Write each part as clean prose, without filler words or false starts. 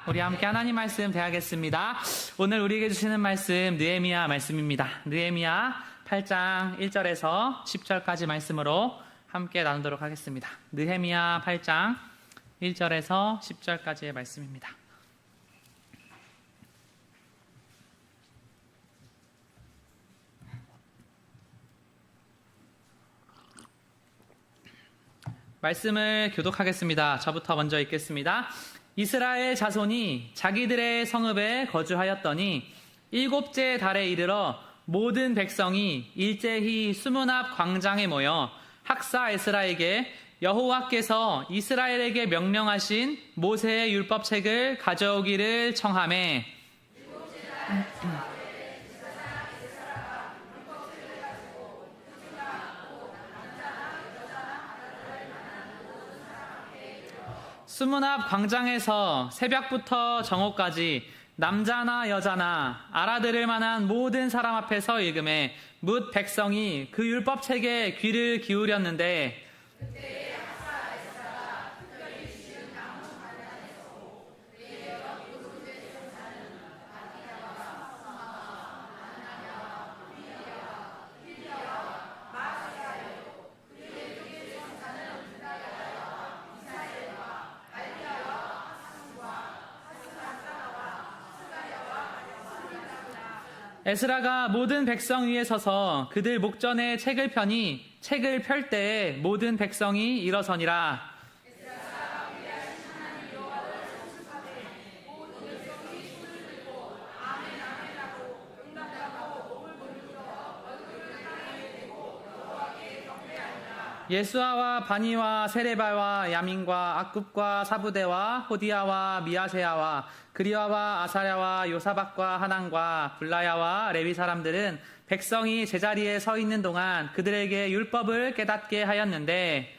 우리 함께 하나님 말씀 대하겠습니다. 오늘 우리에게 주시는 말씀 느헤미야 말씀입니다. 느헤미야 8장 1절에서 10절까지 말씀으로 함께 나누도록 하겠습니다. 느헤미야 8장 1절에서 10절까지의 말씀입니다. 말씀을 교독하겠습니다. 저부터 먼저 읽겠습니다. 이스라엘 자손이 자기들의 성읍에 거주하였더니 일곱째 달에 이르러 모든 백성이 일제히 수문 앞 광장에 모여 학사 에스라에게 여호와께서 이스라엘에게 명령하신 모세의 율법책을 가져오기를 청하매 수문 앞 광장에서 새벽부터 정오까지 남자나 여자나 알아들을 만한 모든 사람 앞에서 읽음에 뭇 백성이 그 율법책에 귀를 기울였는데 에스라가 모든 백성 위에 서서 그들 목전에 책을 펴니 책을 펼 때에 모든 백성이 일어서니라. 예수아와 바니와 세레바와 야민과 악굽과 사부대와 호디야와 미아세야와 그리아와 아사랴와 요사박과 하난과 블라야와 레위 사람들은 백성이 제자리에 서 있는 동안 그들에게 율법을 깨닫게 하였는데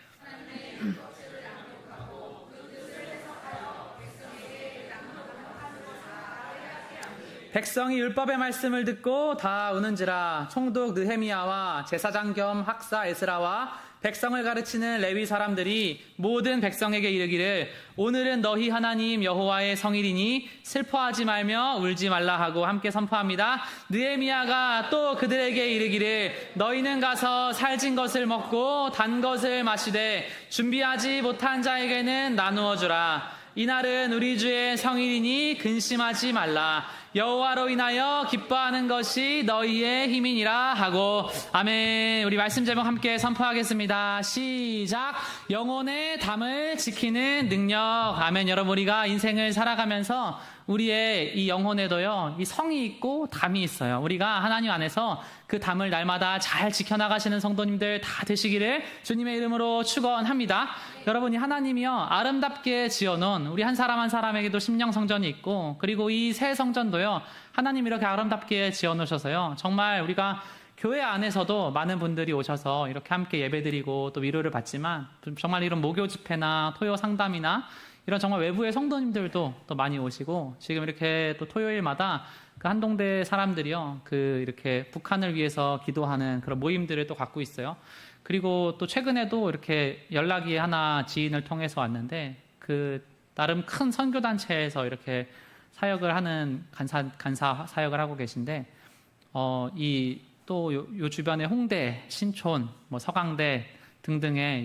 백성이 율법의 말씀을 듣고 다 우는지라. 총독 느헤미야와 제사장 겸 학사 에스라와 백성을 가르치는 레위 사람들이 모든 백성에게 이르기를 오늘은 너희 하나님 여호와의 성일이니 슬퍼하지 말며 울지 말라 하고 함께 선포합니다. 느헤미야가 또 그들에게 이르기를 너희는 가서 살진 것을 먹고 단 것을 마시되 준비하지 못한 자에게는 나누어 주라. 이날은 우리 주의 성일이니 근심하지 말라. 여호와로 인하여 기뻐하는 것이 너희의 힘이니라 하고. 아멘. 우리 말씀 제목 함께 선포하겠습니다. 시작. 영혼의 담을 지키는 능력. 아멘. 여러분, 우리가 인생을 살아가면서 우리의 이 영혼에도요, 이 성이 있고 담이 있어요. 우리가 하나님 안에서 그 담을 날마다 잘 지켜나가시는 성도님들 다 되시기를 주님의 이름으로 축원합니다. 여러분이 하나님이요, 아름답게 지어놓은 우리 한 사람 한 사람에게도 심령 성전이 있고, 그리고 이 새 성전도요, 하나님 이렇게 아름답게 지어놓으셔서요, 정말 우리가 교회 안에서도 많은 분들이 오셔서 이렇게 함께 예배드리고 또 위로를 받지만, 정말 이런 목요 집회나 토요 상담이나 이런 정말 외부의 성도님들도 또 많이 오시고, 지금 이렇게 또 토요일마다 그 한동대 사람들이요, 그 이렇게 북한을 위해서 기도하는 그런 모임들을 또 갖고 있어요. 그리고 또 최근에도 이렇게 연락이 하나 지인을 통해서 왔는데, 그 나름 큰 선교단체에서 이렇게 사역을 하는 간사 사역을 하고 계신데, 이 또 요 주변에 홍대, 신촌, 뭐 서강대 등등의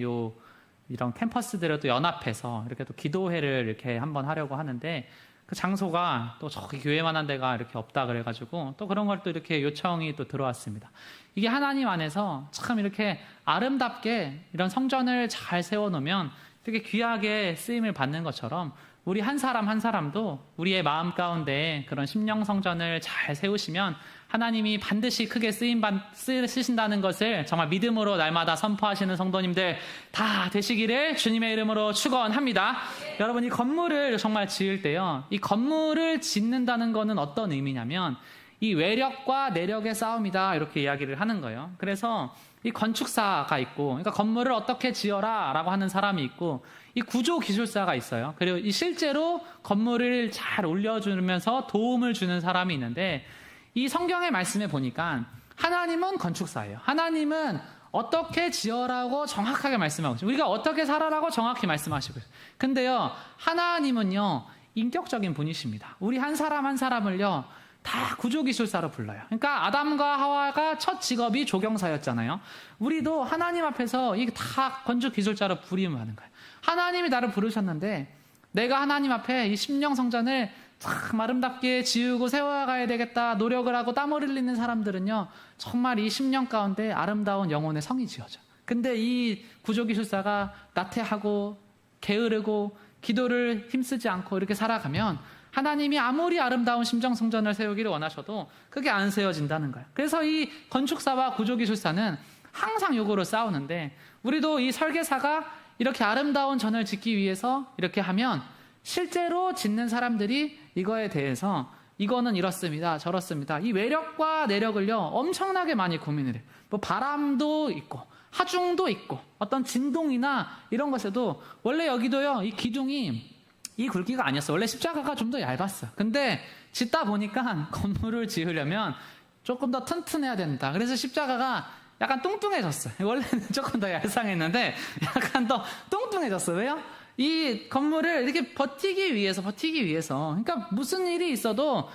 이런 캠퍼스들을 또 연합해서 이렇게 또 기도회를 이렇게 한번 하려고 하는데, 그 장소가 또 저기 교회만한 데가 이렇게 없다 그래가지고 또 그런 걸 또 이렇게 요청이 또 들어왔습니다. 이게 하나님 안에서 참 이렇게 아름답게 이런 성전을 잘 세워놓으면 되게 귀하게 쓰임을 받는 것처럼 우리 한 사람 한 사람도 우리의 마음 가운데 그런 심령 성전을 잘 세우시면 하나님이 반드시 크게 쓰신다는 것을 정말 믿음으로 날마다 선포하시는 성도님들 다 되시기를 주님의 이름으로 축원합니다. 여러분, 이 건물을 정말 지을 때요, 이 건물을 짓는다는 것은 어떤 의미냐면 이 외력과 내력의 싸움이다, 이렇게 이야기를 하는 거예요. 그래서 이 건축사가 있고, 그러니까 건물을 어떻게 지어라 라고 하는 사람이 있고, 이 구조 기술사가 있어요. 그리고 이 실제로 건물을 잘 올려주면서 도움을 주는 사람이 있는데, 이 성경의 말씀에 보니까 하나님은 건축사예요. 하나님은 어떻게 지어라고 정확하게 말씀하고 있어요. 우리가 어떻게 살아라고 정확히 말씀하시고 있어요. 근데요, 하나님은요, 인격적인 분이십니다. 우리 한 사람 한 사람을요, 다 구조기술사로 불러요. 그러니까 아담과 하와가 첫 직업이 조경사였잖아요. 우리도 하나님 앞에서 이게 다 건축기술자로 부림하는 거예요. 하나님이 나를 부르셨는데 내가 하나님 앞에 이 심령 성전을 참 아름답게 지우고 세워가야 되겠다 노력을 하고 땀을 흘리는 사람들은요, 정말 이 심령 가운데 아름다운 영혼의 성이 지어져. 근데 이 구조기술사가 나태하고 게으르고 기도를 힘쓰지 않고 이렇게 살아가면 하나님이 아무리 아름다운 심정 성전을 세우기를 원하셔도 그게 안 세워진다는 거예요. 그래서 이 건축사와 구조기술사는 항상 요거로 싸우는데, 우리도 이 설계사가 이렇게 아름다운 전을 짓기 위해서 이렇게 하면 실제로 짓는 사람들이 이거에 대해서 이거는 이렇습니다, 저렇습니다, 이 외력과 내력을요 엄청나게 많이 고민을 해요. 뭐 바람도 있고 하중도 있고 어떤 진동이나 이런 것에도, 원래 여기도요 이 기둥이 이 굵기가 아니었어. 원래 십자가가 좀 더 얇았어. 근데 짓다 보니까 건물을 지으려면 조금 더 튼튼해야 된다. 그래서 십자가가 약간 뚱뚱해졌어요. 원래는 조금 더 얄쌍했는데 약간 더 뚱뚱해졌어요. 왜요? 이 건물을 이렇게 버티기 위해서. 그러니까 무슨 일이 있어도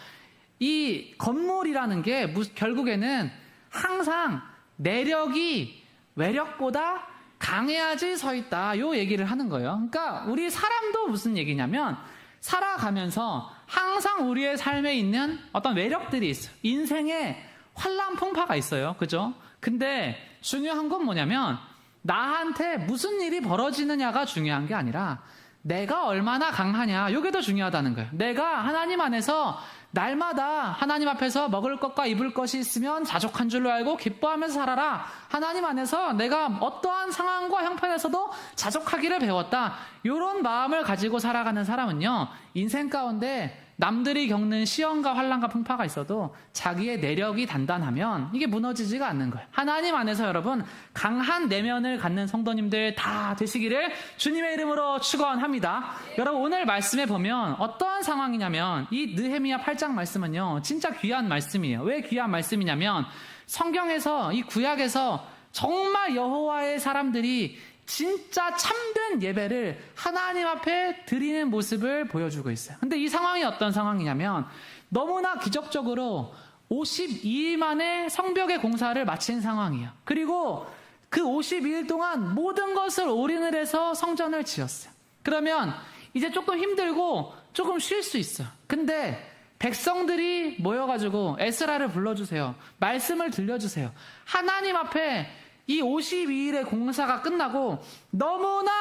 이 건물이라는 게 결국에는 항상 내력이 외력보다 강해야지 서 있다, 요 얘기를 하는 거예요. 그러니까 우리 사람도 무슨 얘기냐면, 살아가면서 항상 우리의 삶에 있는 어떤 외력들이 있어요. 인생에 환란풍파가 있어요. 그죠? 근데 중요한 건 뭐냐면, 나한테 무슨 일이 벌어지느냐가 중요한 게 아니라 내가 얼마나 강하냐, 요게 더 중요하다는 거예요. 내가 하나님 안에서 날마다 하나님 앞에서 먹을 것과 입을 것이 있으면 자족한 줄로 알고 기뻐하면서 살아라. 하나님 안에서 내가 어떠한 상황과 형편에서도 자족하기를 배웠다. 이런 마음을 가지고 살아가는 사람은요, 인생 가운데 남들이 겪는 시험과 환난과 풍파가 있어도 자기의 내력이 단단하면 이게 무너지지가 않는 거예요. 하나님 안에서 여러분 강한 내면을 갖는 성도님들 다 되시기를 주님의 이름으로 축원합니다. 여러분 오늘 말씀에 보면 어떠한 상황이냐면, 이 느헤미야 8장 말씀은요 진짜 귀한 말씀이에요. 왜 귀한 말씀이냐면, 성경에서 이 구약에서 정말 여호와의 사람들이 진짜 참된 예배를 하나님 앞에 드리는 모습을 보여주고 있어요. 근데 이 상황이 어떤 상황이냐면, 너무나 기적적으로 52일 만에 성벽의 공사를 마친 상황이에요. 그리고 그 52일 동안 모든 것을 올인을 해서 성전을 지었어요. 그러면 이제 조금 힘들고 조금 쉴 수 있어요. 근데 백성들이 모여가지고 에스라를 불러주세요. 말씀을 들려주세요. 하나님 앞에 이 52일의 공사가 끝나고 너무나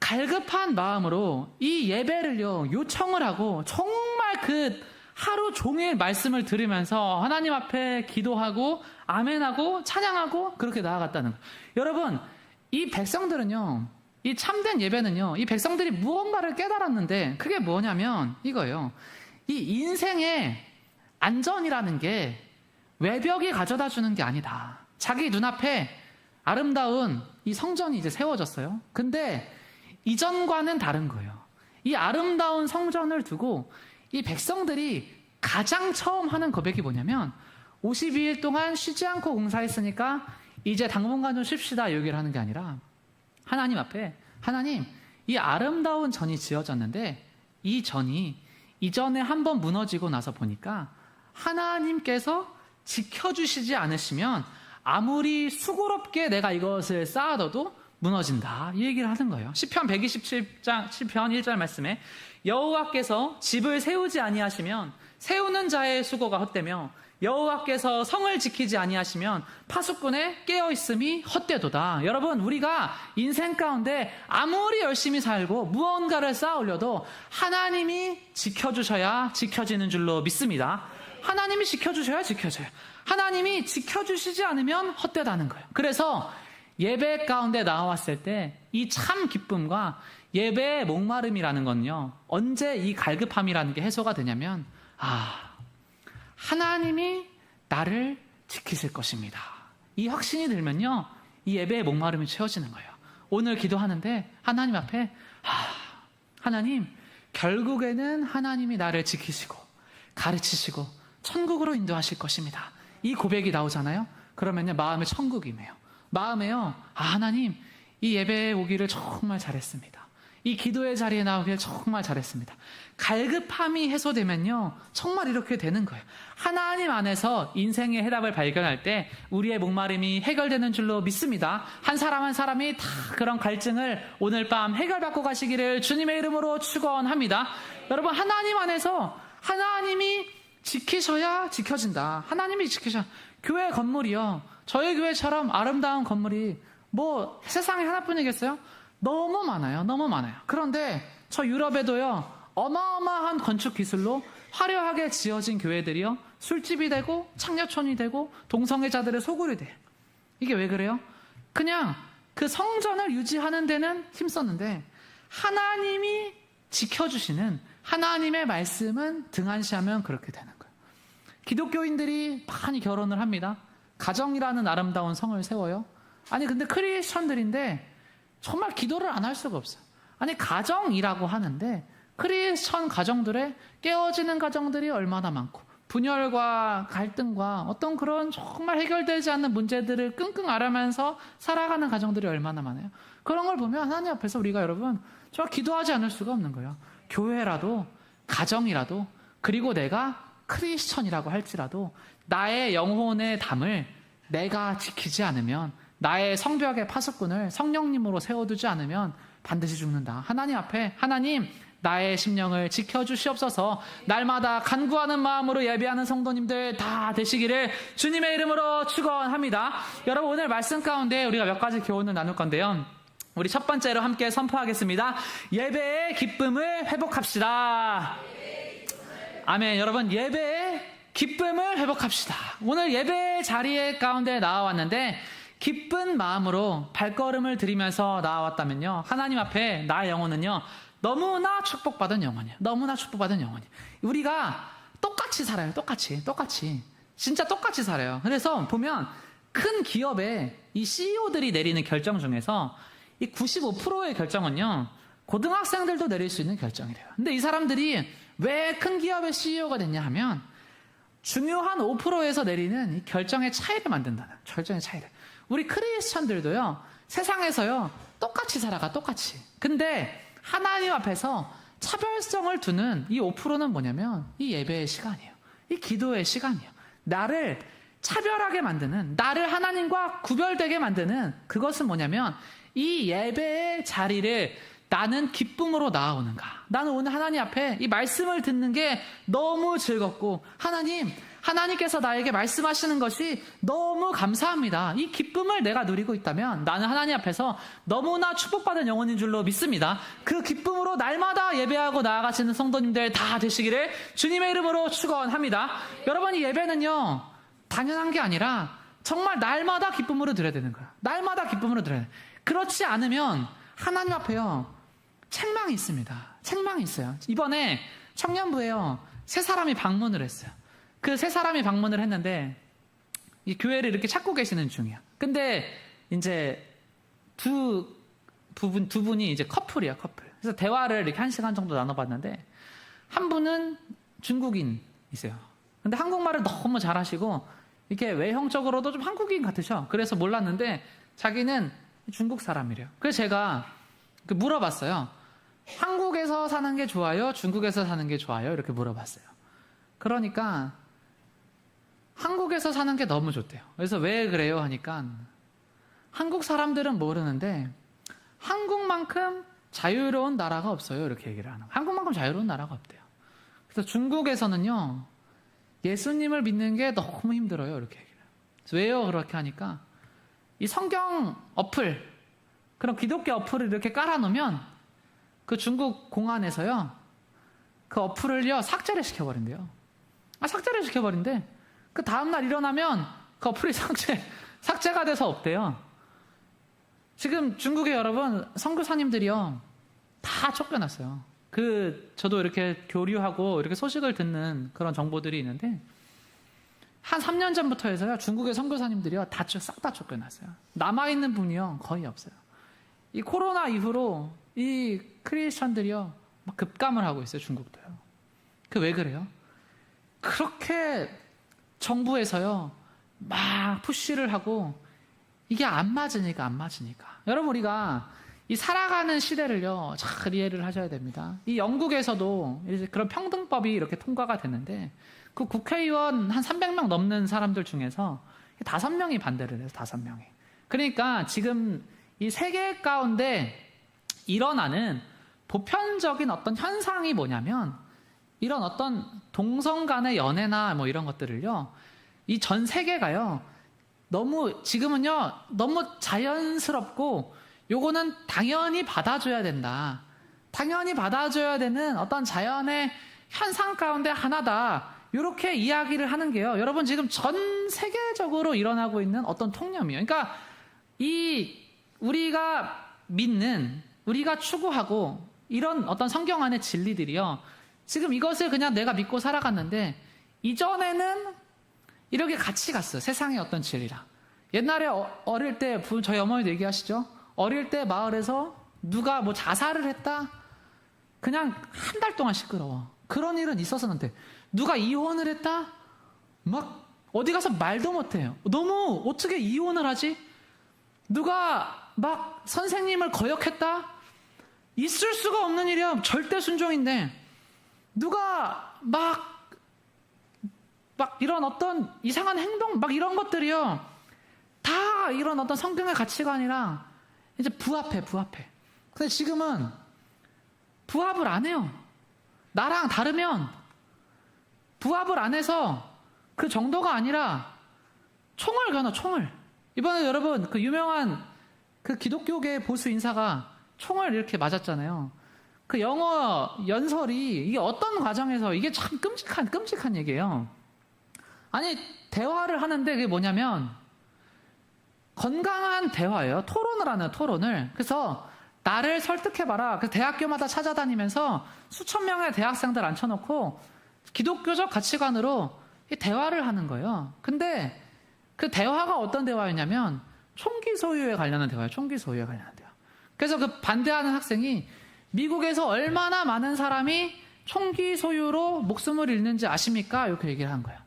갈급한 마음으로 이 예배를요 요청을 하고, 정말 그 하루 종일 말씀을 들으면서 하나님 앞에 기도하고 아멘하고 찬양하고 그렇게 나아갔다는 거예요. 여러분, 이 백성들은요, 이 참된 예배는요, 이 백성들이 무언가를 깨달았는데, 그게 뭐냐면 이거예요. 이 인생의 안전이라는 게 외벽이 가져다 주는 게 아니다. 자기 눈앞에 아름다운 이 성전이 이제 세워졌어요. 근데 이전과는 다른 거예요. 이 아름다운 성전을 두고 이 백성들이 가장 처음 하는 고백이 뭐냐면, 52일 동안 쉬지 않고 공사했으니까 이제 당분간 좀 쉽시다, 이 얘기를 하는 게 아니라, 하나님 앞에, 하나님, 이 아름다운 전이 지어졌는데 이 전이 이전에 한번 무너지고 나서 보니까 하나님께서 지켜주시지 않으시면 아무리 수고롭게 내가 이것을 쌓아둬도 무너진다, 이 얘기를 하는 거예요. 시편 127장 7편 1절 말씀에, 여호와께서 집을 세우지 아니하시면 세우는 자의 수고가 헛되며 여호와께서 성을 지키지 아니하시면 파수꾼의 깨어있음이 헛되도다. 여러분, 우리가 인생 가운데 아무리 열심히 살고 무언가를 쌓아 올려도 하나님이 지켜주셔야 지켜지는 줄로 믿습니다. 하나님이 지켜주셔야 지켜져요. 하나님이 지켜주시지 않으면 헛되다는 거예요. 그래서 예배 가운데 나왔을 때 이 참 기쁨과 예배의 목마름이라는 건요, 언제 이 갈급함이라는 게 해소가 되냐면, 하나님이 나를 지키실 것입니다, 이 확신이 들면요, 이 예배의 목마름이 채워지는 거예요. 오늘 기도하는데 하나님 앞에, 하나님, 결국에는 하나님이 나를 지키시고 가르치시고 천국으로 인도하실 것입니다, 이 고백이 나오잖아요. 그러면요, 마음에 천국이 임해요. 마음에요, 하나님, 이 예배에 오기를 정말 잘했습니다. 이 기도의 자리에 나오길 정말 잘했습니다. 갈급함이 해소되면요, 정말 이렇게 되는 거예요. 하나님 안에서 인생의 해답을 발견할 때 우리의 목마름이 해결되는 줄로 믿습니다. 한 사람 한 사람이 다 그런 갈증을 오늘 밤 해결받고 가시기를 주님의 이름으로 축원합니다. 여러분, 하나님 안에서 하나님이 지키셔야 지켜진다. 하나님이 지키셔야. 교회 건물이요, 저희 교회처럼 아름다운 건물이 뭐 세상에 하나뿐이겠어요? 너무 많아요. 너무 많아요. 그런데 저 유럽에도요, 어마어마한 건축 기술로 화려하게 지어진 교회들이요, 술집이 되고 창녀촌이 되고 동성애자들의 소굴이 돼요. 이게 왜 그래요? 그냥 그 성전을 유지하는 데는 힘썼는데 하나님이 지켜주시는 하나님의 말씀은 등한시하면 그렇게 되는 거예요. 기독교인들이 많이 결혼을 합니다. 가정이라는 아름다운 성을 세워요. 아니 근데 크리스천들인데 정말 기도를 안 할 수가 없어요. 아니 가정이라고 하는데 크리스천 가정들의 깨어지는 가정들이 얼마나 많고 분열과 갈등과 어떤 그런 정말 해결되지 않는 문제들을 끙끙 앓으면서 살아가는 가정들이 얼마나 많아요. 그런 걸 보면 하나님 앞에서 우리가 여러분 정말 기도하지 않을 수가 없는 거예요. 교회라도 가정이라도 그리고 내가 크리스천이라고 할지라도 나의 영혼의 담을 내가 지키지 않으면 나의 성벽의 파수꾼을 성령님으로 세워두지 않으면 반드시 죽는다. 하나님 앞에 하나님 나의 심령을 지켜주시옵소서. 날마다 간구하는 마음으로 예배하는 성도님들 다 되시기를 주님의 이름으로 축원합니다. 여러분 오늘 말씀 가운데 우리가 몇 가지 교훈을 나눌 건데요. 우리 첫 번째로 함께 선포하겠습니다. 예배의 기쁨을 회복합시다. 아멘. 여러분 예배의 기쁨을 회복합시다. 오늘 예배 자리에 가운데 나와왔는데 기쁜 마음으로 발걸음을 들이면서 나와왔다면요, 하나님 앞에 나의 영혼은요 너무나 축복받은 영혼이에요. 너무나 축복받은 영혼이에요. 우리가 똑같이 살아요. 똑같이 진짜 똑같이 살아요. 그래서 보면 큰 기업의 이 CEO들이 내리는 결정 중에서 이 95%의 결정은요 고등학생들도 내릴 수 있는 결정이래요. 근데 이 사람들이 왜 큰 기업의 CEO가 됐냐 하면 중요한 5%에서 내리는 이 결정의 차이를 만든다는, 결정의 차이를. 우리 크리스천들도요 세상에서요 똑같이 살아가. 똑같이. 근데 하나님 앞에서 차별성을 두는 이 5%는 뭐냐면 이 예배의 시간이에요. 이 기도의 시간이에요. 나를 차별하게 만드는, 나를 하나님과 구별되게 만드는 그것은 뭐냐면 이 예배의 자리를 나는 기쁨으로 나아오는가. 나는 오늘 하나님 앞에 이 말씀을 듣는 게 너무 즐겁고 하나님께서 나에게 말씀하시는 것이 너무 감사합니다. 이 기쁨을 내가 누리고 있다면 나는 하나님 앞에서 너무나 축복받은 영혼인 줄로 믿습니다. 그 기쁨으로 날마다 예배하고 나아가시는 성도님들 다 되시기를 주님의 이름으로 축원합니다. 여러분 이 예배는요 당연한 게 아니라 정말 날마다 기쁨으로 드려야 되는 거야. 날마다 기쁨으로 드려야 돼. 그렇지 않으면 하나님 앞에요 책망이 있습니다. 책망이 있어요. 이번에 청년부에요 세 사람이 방문을 했어요. 그 세 사람이 방문을 했는데 이 교회를 이렇게 찾고 계시는 중이야. 근데 이제 두 분이 이제 커플이야, 커플. 그래서 대화를 이렇게 1시간 정도 나눠봤는데 한 분은 중국인이세요. 근데 한국말을 너무 잘하시고 이렇게 외형적으로도 좀 한국인 같으셔. 그래서 몰랐는데 자기는 중국 사람이래요. 그래서 제가 물어봤어요. 한국에서 사는 게 좋아요? 중국에서 사는 게 좋아요? 이렇게 물어봤어요. 그러니까 한국에서 사는 게 너무 좋대요. 그래서 왜 그래요? 하니까 한국 사람들은 모르는데 한국만큼 자유로운 나라가 없어요. 이렇게 얘기를 하는 거예요. 한국만큼 자유로운 나라가 없대요. 그래서 중국에서는요 예수님을 믿는 게 너무 힘들어요. 이렇게 얘기를 해요. 그래서 왜요? 그렇게 하니까 이 성경 어플, 그런 기독교 어플을 이렇게 깔아놓으면 그 중국 공안에서요 그 어플을요 삭제를 시켜버린대요. 삭제를 시켜버린대. 그 다음날 일어나면 그 어플이 삭제가 돼서 없대요. 지금 중국에 여러분 선교사님들이요 다 쫓겨났어요. 저도 이렇게 교류하고 이렇게 소식을 듣는 그런 정보들이 있는데 한 3년 전부터 해서요 중국의 선교사님들이요 싹 다 쫓겨났어요. 남아있는 분이요 거의 없어요. 이 코로나 이후로 이 크리스천들이요 막 급감을 하고 있어요. 중국도요. 왜 그래요? 그렇게 정부에서요 막 푸시를 하고 이게 안 맞으니까. 여러분 우리가 이 살아가는 시대를요, 잘 이해를 하셔야 됩니다. 이 영국에서도 이제 그런 평등법이 이렇게 통과가 됐는데, 그 국회의원 한 300명 넘는 사람들 중에서 5명이 반대를 해서 5명이. 그러니까 지금 이 세계 가운데 일어나는 보편적인 어떤 현상이 뭐냐면, 이런 어떤 동성 간의 연애나 뭐 이런 것들을요, 이 전 세계가요, 지금은요, 너무 자연스럽고, 요거는 당연히 받아줘야 된다. 당연히 받아줘야 되는 어떤 자연의 현상 가운데 하나다. 이렇게 이야기를 하는 게요. 여러분 지금 전 세계적으로 일어나고 있는 어떤 통념이에요. 그러니까 우리가 믿는, 우리가 추구하고 이런 어떤 성경 안의 진리들이요. 지금 이것을 그냥 내가 믿고 살아갔는데 이전에는 이렇게 같이 갔어요. 세상의 어떤 진리랑. 옛날에 어릴 때 저희 어머니도 얘기하시죠. 어릴 때 마을에서 누가 뭐 자살을 했다? 그냥 한 달 동안 시끄러워. 그런 일은 있었었는데 누가 이혼을 했다? 막 어디 가서 말도 못해요. 너무 어떻게 이혼을 하지? 누가 막 선생님을 거역했다? 있을 수가 없는 일이야. 절대 순종인데 누가 막 이런 어떤 이상한 행동 막 이런 것들이요. 다 이런 어떤 성경의 가치관이랑 이제 부합해. 근데 지금은 부합을 안 해요. 나랑 다르면 부합을 안 해서 그 정도가 아니라 총을 겨눠, 총을. 이번에 여러분 그 유명한 그 기독교계 보수 인사가 총을 이렇게 맞았잖아요. 그 영어 연설이 이게 어떤 과정에서 이게 참 끔찍한 얘기예요. 아니 대화를 하는데 그게 뭐냐면 건강한 대화예요. 토론을 하는 토론을. 그래서 나를 설득해봐라. 그 대학교마다 찾아다니면서 수천 명의 대학생들 앉혀놓고 기독교적 가치관으로 대화를 하는 거예요. 근데 그 대화가 어떤 대화였냐면 총기 소유에 관련한 대화예요. 총기 소유에 관련한 대화. 그래서 그 반대하는 학생이 미국에서 얼마나 많은 사람이 총기 소유로 목숨을 잃는지 아십니까? 이렇게 얘기를 한 거예요.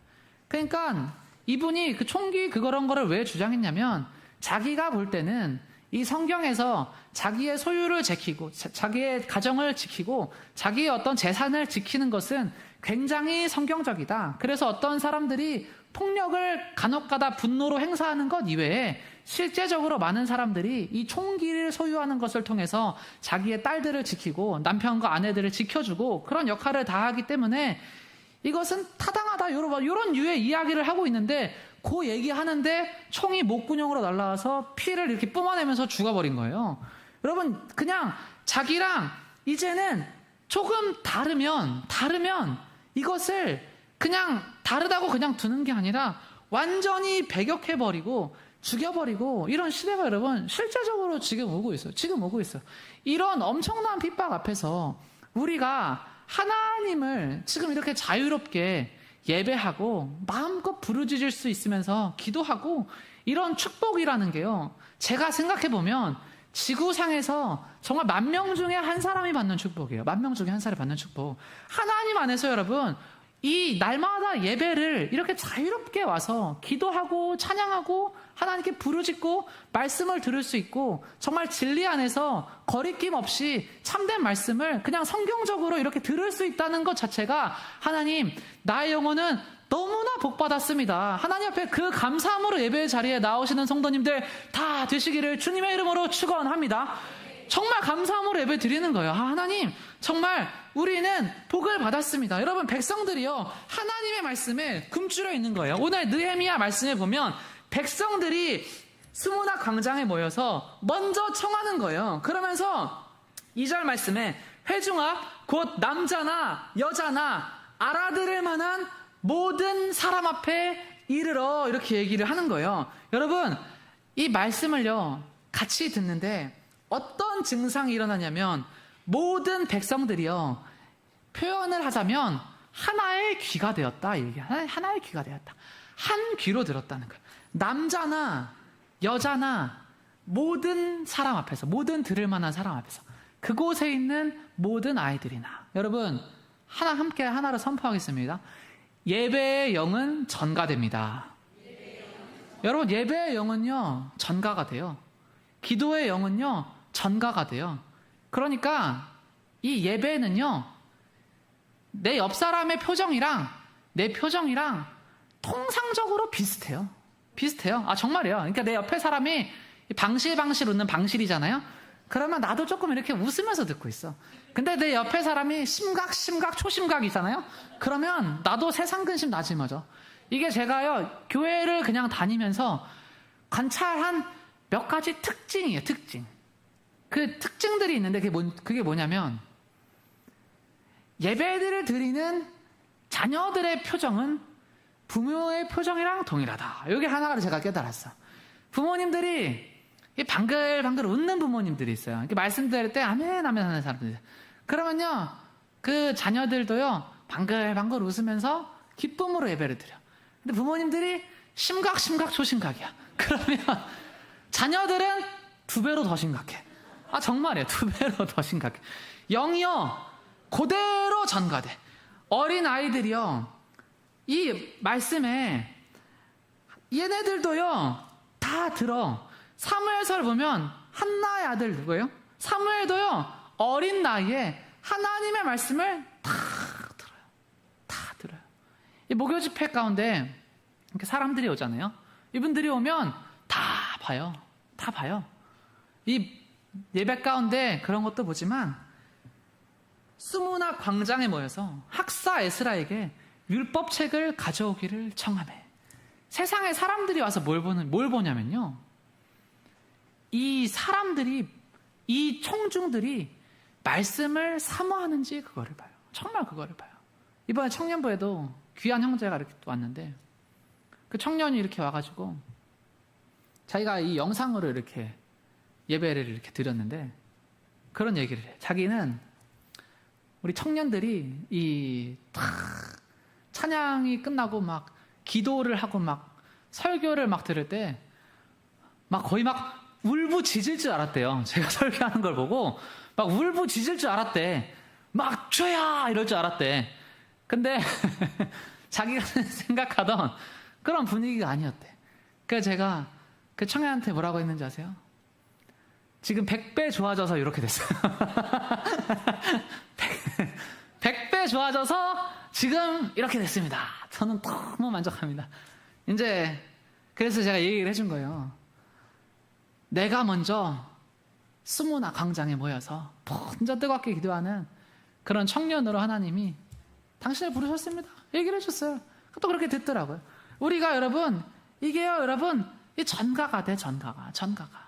그러니까 이분이 그 총기 그런 거를 왜 주장했냐면 자기가 볼 때는 이 성경에서 자기의 소유를 지키고 자기의 가정을 지키고 자기의 어떤 재산을 지키는 것은 굉장히 성경적이다. 그래서 어떤 사람들이 폭력을 간혹가다 분노로 행사하는 것 이외에 실제적으로 많은 사람들이 이 총기를 소유하는 것을 통해서 자기의 딸들을 지키고 남편과 아내들을 지켜주고 그런 역할을 다하기 때문에 이것은 타당하다. 이런 유의 이야기를 하고 있는데 그 얘기하는데 총이 목구멍으로 날라와서 피를 이렇게 뿜어내면서 죽어버린 거예요. 여러분 그냥 자기랑 이제는 조금 다르면 이것을 그냥 다르다고 그냥 두는 게 아니라 완전히 배격해버리고 죽여버리고 이런 시대가 여러분 실제적으로 지금 오고 있어요. 이런 엄청난 핍박 앞에서 우리가 하나님을 지금 이렇게 자유롭게 예배하고 마음껏 부르짖을 수 있으면서 기도하고 이런 축복이라는 게요. 제가 생각해보면 지구상에서 정말 10,000명 중에 한 사람이 받는 축복이에요. 10,000명 중에 한 사람이 받는 축복. 하나님 안에서 여러분 이 날마다 예배를 이렇게 자유롭게 와서 기도하고 찬양하고 하나님께 부르짖고 말씀을 들을 수 있고 정말 진리 안에서 거리낌 없이 참된 말씀을 그냥 성경적으로 이렇게 들을 수 있다는 것 자체가 하나님 나의 영혼은 너무나 복받았습니다. 하나님 앞에 그 감사함으로 예배의 자리에 나오시는 성도님들 다 되시기를 주님의 이름으로 축원합니다. 정말 감사함으로 예배 드리는 거예요. 하나님 정말 우리는 복을 받았습니다. 여러분 백성들이요 하나님의 말씀에 금줄여 있는 거예요. 오늘 느헤미야 말씀에 보면 백성들이 스무나 광장에 모여서 먼저 청하는 거예요. 그러면서 2절 말씀에 회중아 곧 남자나 여자나 알아들을 만한 모든 사람 앞에 이르러 이렇게 얘기를 하는 거예요. 여러분 이 말씀을요 같이 듣는데 어떤 증상이 일어나냐면 모든 백성들이요 표현을 하자면 하나의 귀가 되었다. 하나의 귀가 되었다. 한 귀로 들었다는 거예요. 남자나 여자나 모든 사람 앞에서 모든 들을 만한 사람 앞에서 그곳에 있는 모든 아이들이나 여러분 함께 하나를 선포하겠습니다. 예배의 영은 전가됩니다. 여러분 예배의 영은요 전가가 돼요. 기도의 영은요 전가가 돼요. 그러니까 이 예배는요, 내 옆 사람의 표정이랑 내 표정이랑 통상적으로 비슷해요. 아, 정말이에요. 그러니까 내 옆에 사람이 방실방실 웃는 방실이잖아요. 그러면 나도 조금 이렇게 웃으면서 듣고 있어. 근데 내 옆에 사람이 심각, 초심각이잖아요. 그러면 나도 세상 근심 나지마죠. 이게 제가요, 교회를 그냥 다니면서 관찰한 몇 가지 특징이에요, 특징. 그 특징들이 있는데 그게 뭐냐면, 예배들을 드리는 자녀들의 표정은 부모의 표정이랑 동일하다. 이게 하나를 제가 깨달았어. 부모님들이 방글방글 웃는 부모님들이 있어요. 이렇게 말씀드릴 때 아멘 하는 사람들. 그러면요, 그 자녀들도요, 방글방글 웃으면서 기쁨으로 예배를 드려. 근데 부모님들이 심각, 초심각이야. 그러면 자녀들은 2배로 더 심각해. 아, 정말이에요. 2배로 더 심각해. 영이요, 그대로 전가돼. 어린 아이들이요, 이 말씀에 얘네들도요 다 들어. 사무엘서를 보면 한나의 아들 누구예요? 사무엘도요 어린 나이에 하나님의 말씀을 다 들어요. 이 목요 집회 가운데 이렇게 사람들이 오잖아요. 이분들이 오면 다 봐요. 이 예배 가운데 그런 것도 보지만 수무나 광장에 모여서 학사 에스라에게 율법책을 가져오기를 청하매. 세상에 사람들이 와서 뭘 보냐면요, 이 사람들이, 이 청중들이 말씀을 사모하는지 그거를 봐요. 정말 그거를 봐요. 이번에 청년부에도 귀한 형제가 이렇게 왔는데, 그 청년이 이렇게 와가지고 자기가 이 영상으로 이렇게 예배를 이렇게 드렸는데 그런 얘기를 해. 자기는 우리 청년들이 이 찬양이 끝나고 막 기도를 하고 막 설교를 막 들을 때 막 거의 막 울부짖을 줄 알았대요. 제가 설교하는 걸 보고 막 울부짖을 줄 알았대. 막 주야 이럴 줄 알았대. 근데 자기가 생각하던 그런 분위기가 아니었대. 그래서 제가 그 청년한테 뭐라고 했는지 아세요? 지금 100배 좋아져서 이렇게 됐어요. 100배 좋아져서 지금 이렇게 됐습니다. 저는 너무 만족합니다. 이제 그래서 제가 얘기를 해준 거예요. 내가 먼저 수무나 광장에 모여서 먼저 뜨겁게 기도하는 그런 청년으로 하나님이 당신을 부르셨습니다. 얘기를 해줬어요. 또 그렇게 듣더라고요. 우리가 여러분, 이게요 여러분, 이 전가가 돼. 전가가.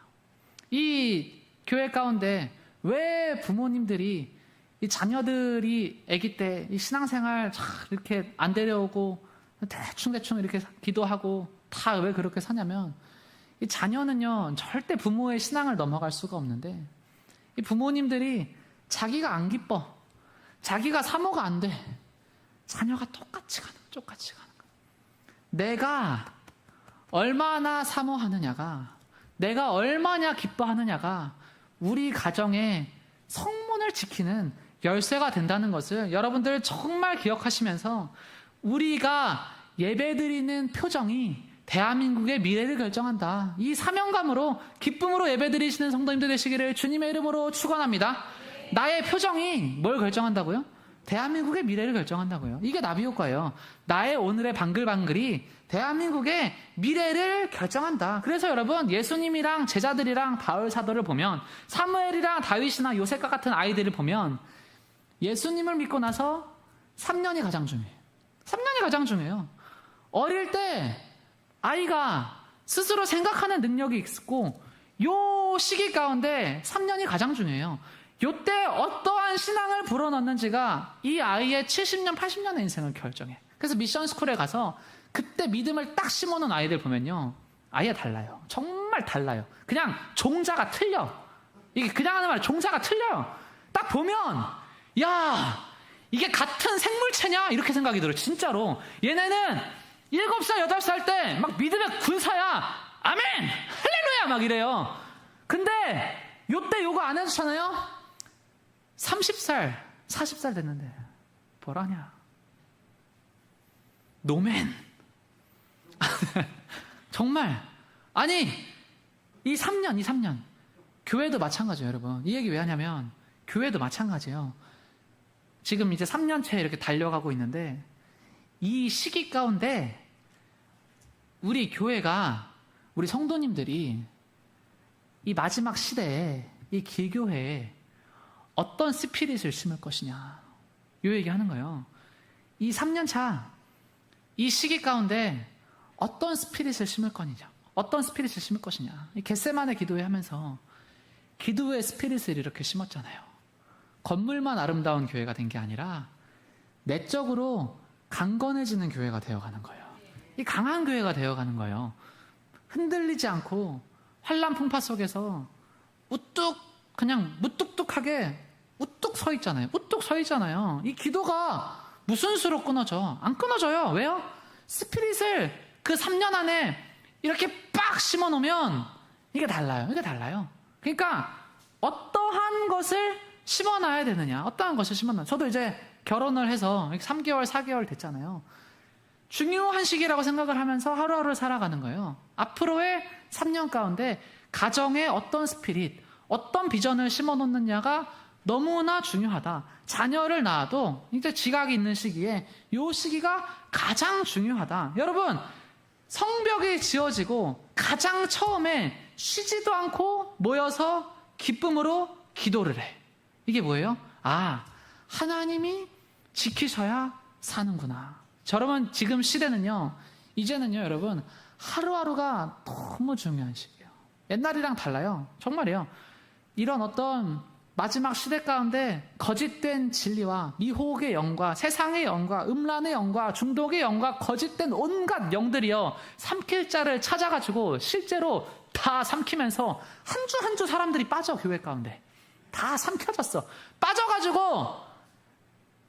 이 교회 가운데 왜 부모님들이 이 자녀들이 아기 때 이 신앙생활 이렇게 안 데려오고 대충 이렇게 기도하고 다 왜 그렇게 사냐면, 이 자녀는요 절대 부모의 신앙을 넘어갈 수가 없는데, 이 부모님들이 자기가 안 기뻐, 자기가 사모가 안 돼, 자녀가 똑같이 가는 거야. 내가 얼마나 사모하느냐가, 내가 얼마나 기뻐하느냐가 우리 가정의 성문을 지키는 열쇠가 된다는 것을 여러분들 정말 기억하시면서, 우리가 예배드리는 표정이 대한민국의 미래를 결정한다. 이 사명감으로 기쁨으로 예배드리시는 성도님들 되시기를 주님의 이름으로 축원합니다. 나의 표정이 뭘 결정한다고요? 대한민국의 미래를 결정한다고요. 이게 나비효과예요. 나의 오늘의 방글방글이 대한민국의 미래를 결정한다. 그래서 여러분, 예수님이랑 제자들이랑 바울 사도를 보면, 사무엘이랑 다윗이나 요셉과 같은 아이들을 보면 예수님을 믿고 나서 3년이 가장 중요해요. 3년이 가장 중요해요. 어릴 때 아이가 스스로 생각하는 능력이 있고, 요 시기 가운데 3년이 가장 중요해요. 요때 어떠한 신앙을 불어넣는지가 이 아이의 70년, 80년의 인생을 결정해. 그래서 미션 스쿨에 가서 그때 믿음을 딱 심어놓은 아이들 보면요, 아예 달라요. 정말 달라요. 그냥 종자가 틀려. 이게 그냥 하는 말, 종자가 틀려요. 딱 보면, 야, 이게 같은 생물체냐? 이렇게 생각이 들어요. 진짜로. 얘네는 7살, 8살 때 막 믿음의 군사야. 아멘! 할렐루야! 막 이래요. 근데 요때 요거 안 해주잖아요? 30살, 40살 됐는데 뭘 하냐? 노맨. 정말. 아니, 이 3년 교회도 마찬가지예요, 여러분. 이 얘기 왜 하냐면 교회도 마찬가지예요. 지금 이제 3년째 이렇게 달려가고 있는데 이 시기 가운데 우리 교회가, 우리 성도님들이 이 마지막 시대에, 이 길교회에 어떤 스피릿을 심을 것이냐, 이 얘기 하는 거예요. 이 3년차 이 시기 가운데 어떤 스피릿을 심을 거냐, 어떤 스피릿을 심을 것이냐. 이 겟세마네 기도회 하면서 기도의 스피릿을 이렇게 심었잖아요. 건물만 아름다운 교회가 된 게 아니라 내적으로 강건해지는 교회가 되어가는 거예요. 이 강한 교회가 되어가는 거예요. 흔들리지 않고 환란 풍파 속에서 우뚝, 그냥 무뚝뚝하게 우뚝 서 있잖아요. 우뚝 서 있잖아요. 이 기도가 무슨 수로 끊어져? 안 끊어져요. 왜요? 스피릿을 그 3년 안에 이렇게 빡 심어 놓으면 이게 달라요. 이게 달라요. 그러니까 어떠한 것을 심어놔야 되느냐, 어떠한 것을 심어놔야. 저도 이제 결혼을 해서 3개월, 4개월 됐잖아요. 중요한 시기라고 생각을 하면서 하루하루를 살아가는 거예요. 앞으로의 3년 가운데 가정에 어떤 스피릿, 어떤 비전을 심어놓느냐가 너무나 중요하다. 자녀를 낳아도 이제 지각이 있는 시기에 이 시기가 가장 중요하다. 여러분, 성벽이 지어지고 가장 처음에 쉬지도 않고 모여서 기쁨으로 기도를 해. 이게 뭐예요? 아, 하나님이 지키셔야 사는구나. 여러분, 지금 시대는요, 이제는요, 여러분, 하루하루가 너무 중요한 시기예요. 옛날이랑 달라요. 정말이에요. 이런 어떤 마지막 시대 가운데 거짓된 진리와 미혹의 영과 세상의 영과 음란의 영과 중독의 영과 거짓된 온갖 영들이요, 삼킬 자를 찾아가지고 실제로 다 삼키면서 한 주 한 주 사람들이 빠져. 교회 가운데 다 삼켜졌어. 빠져가지고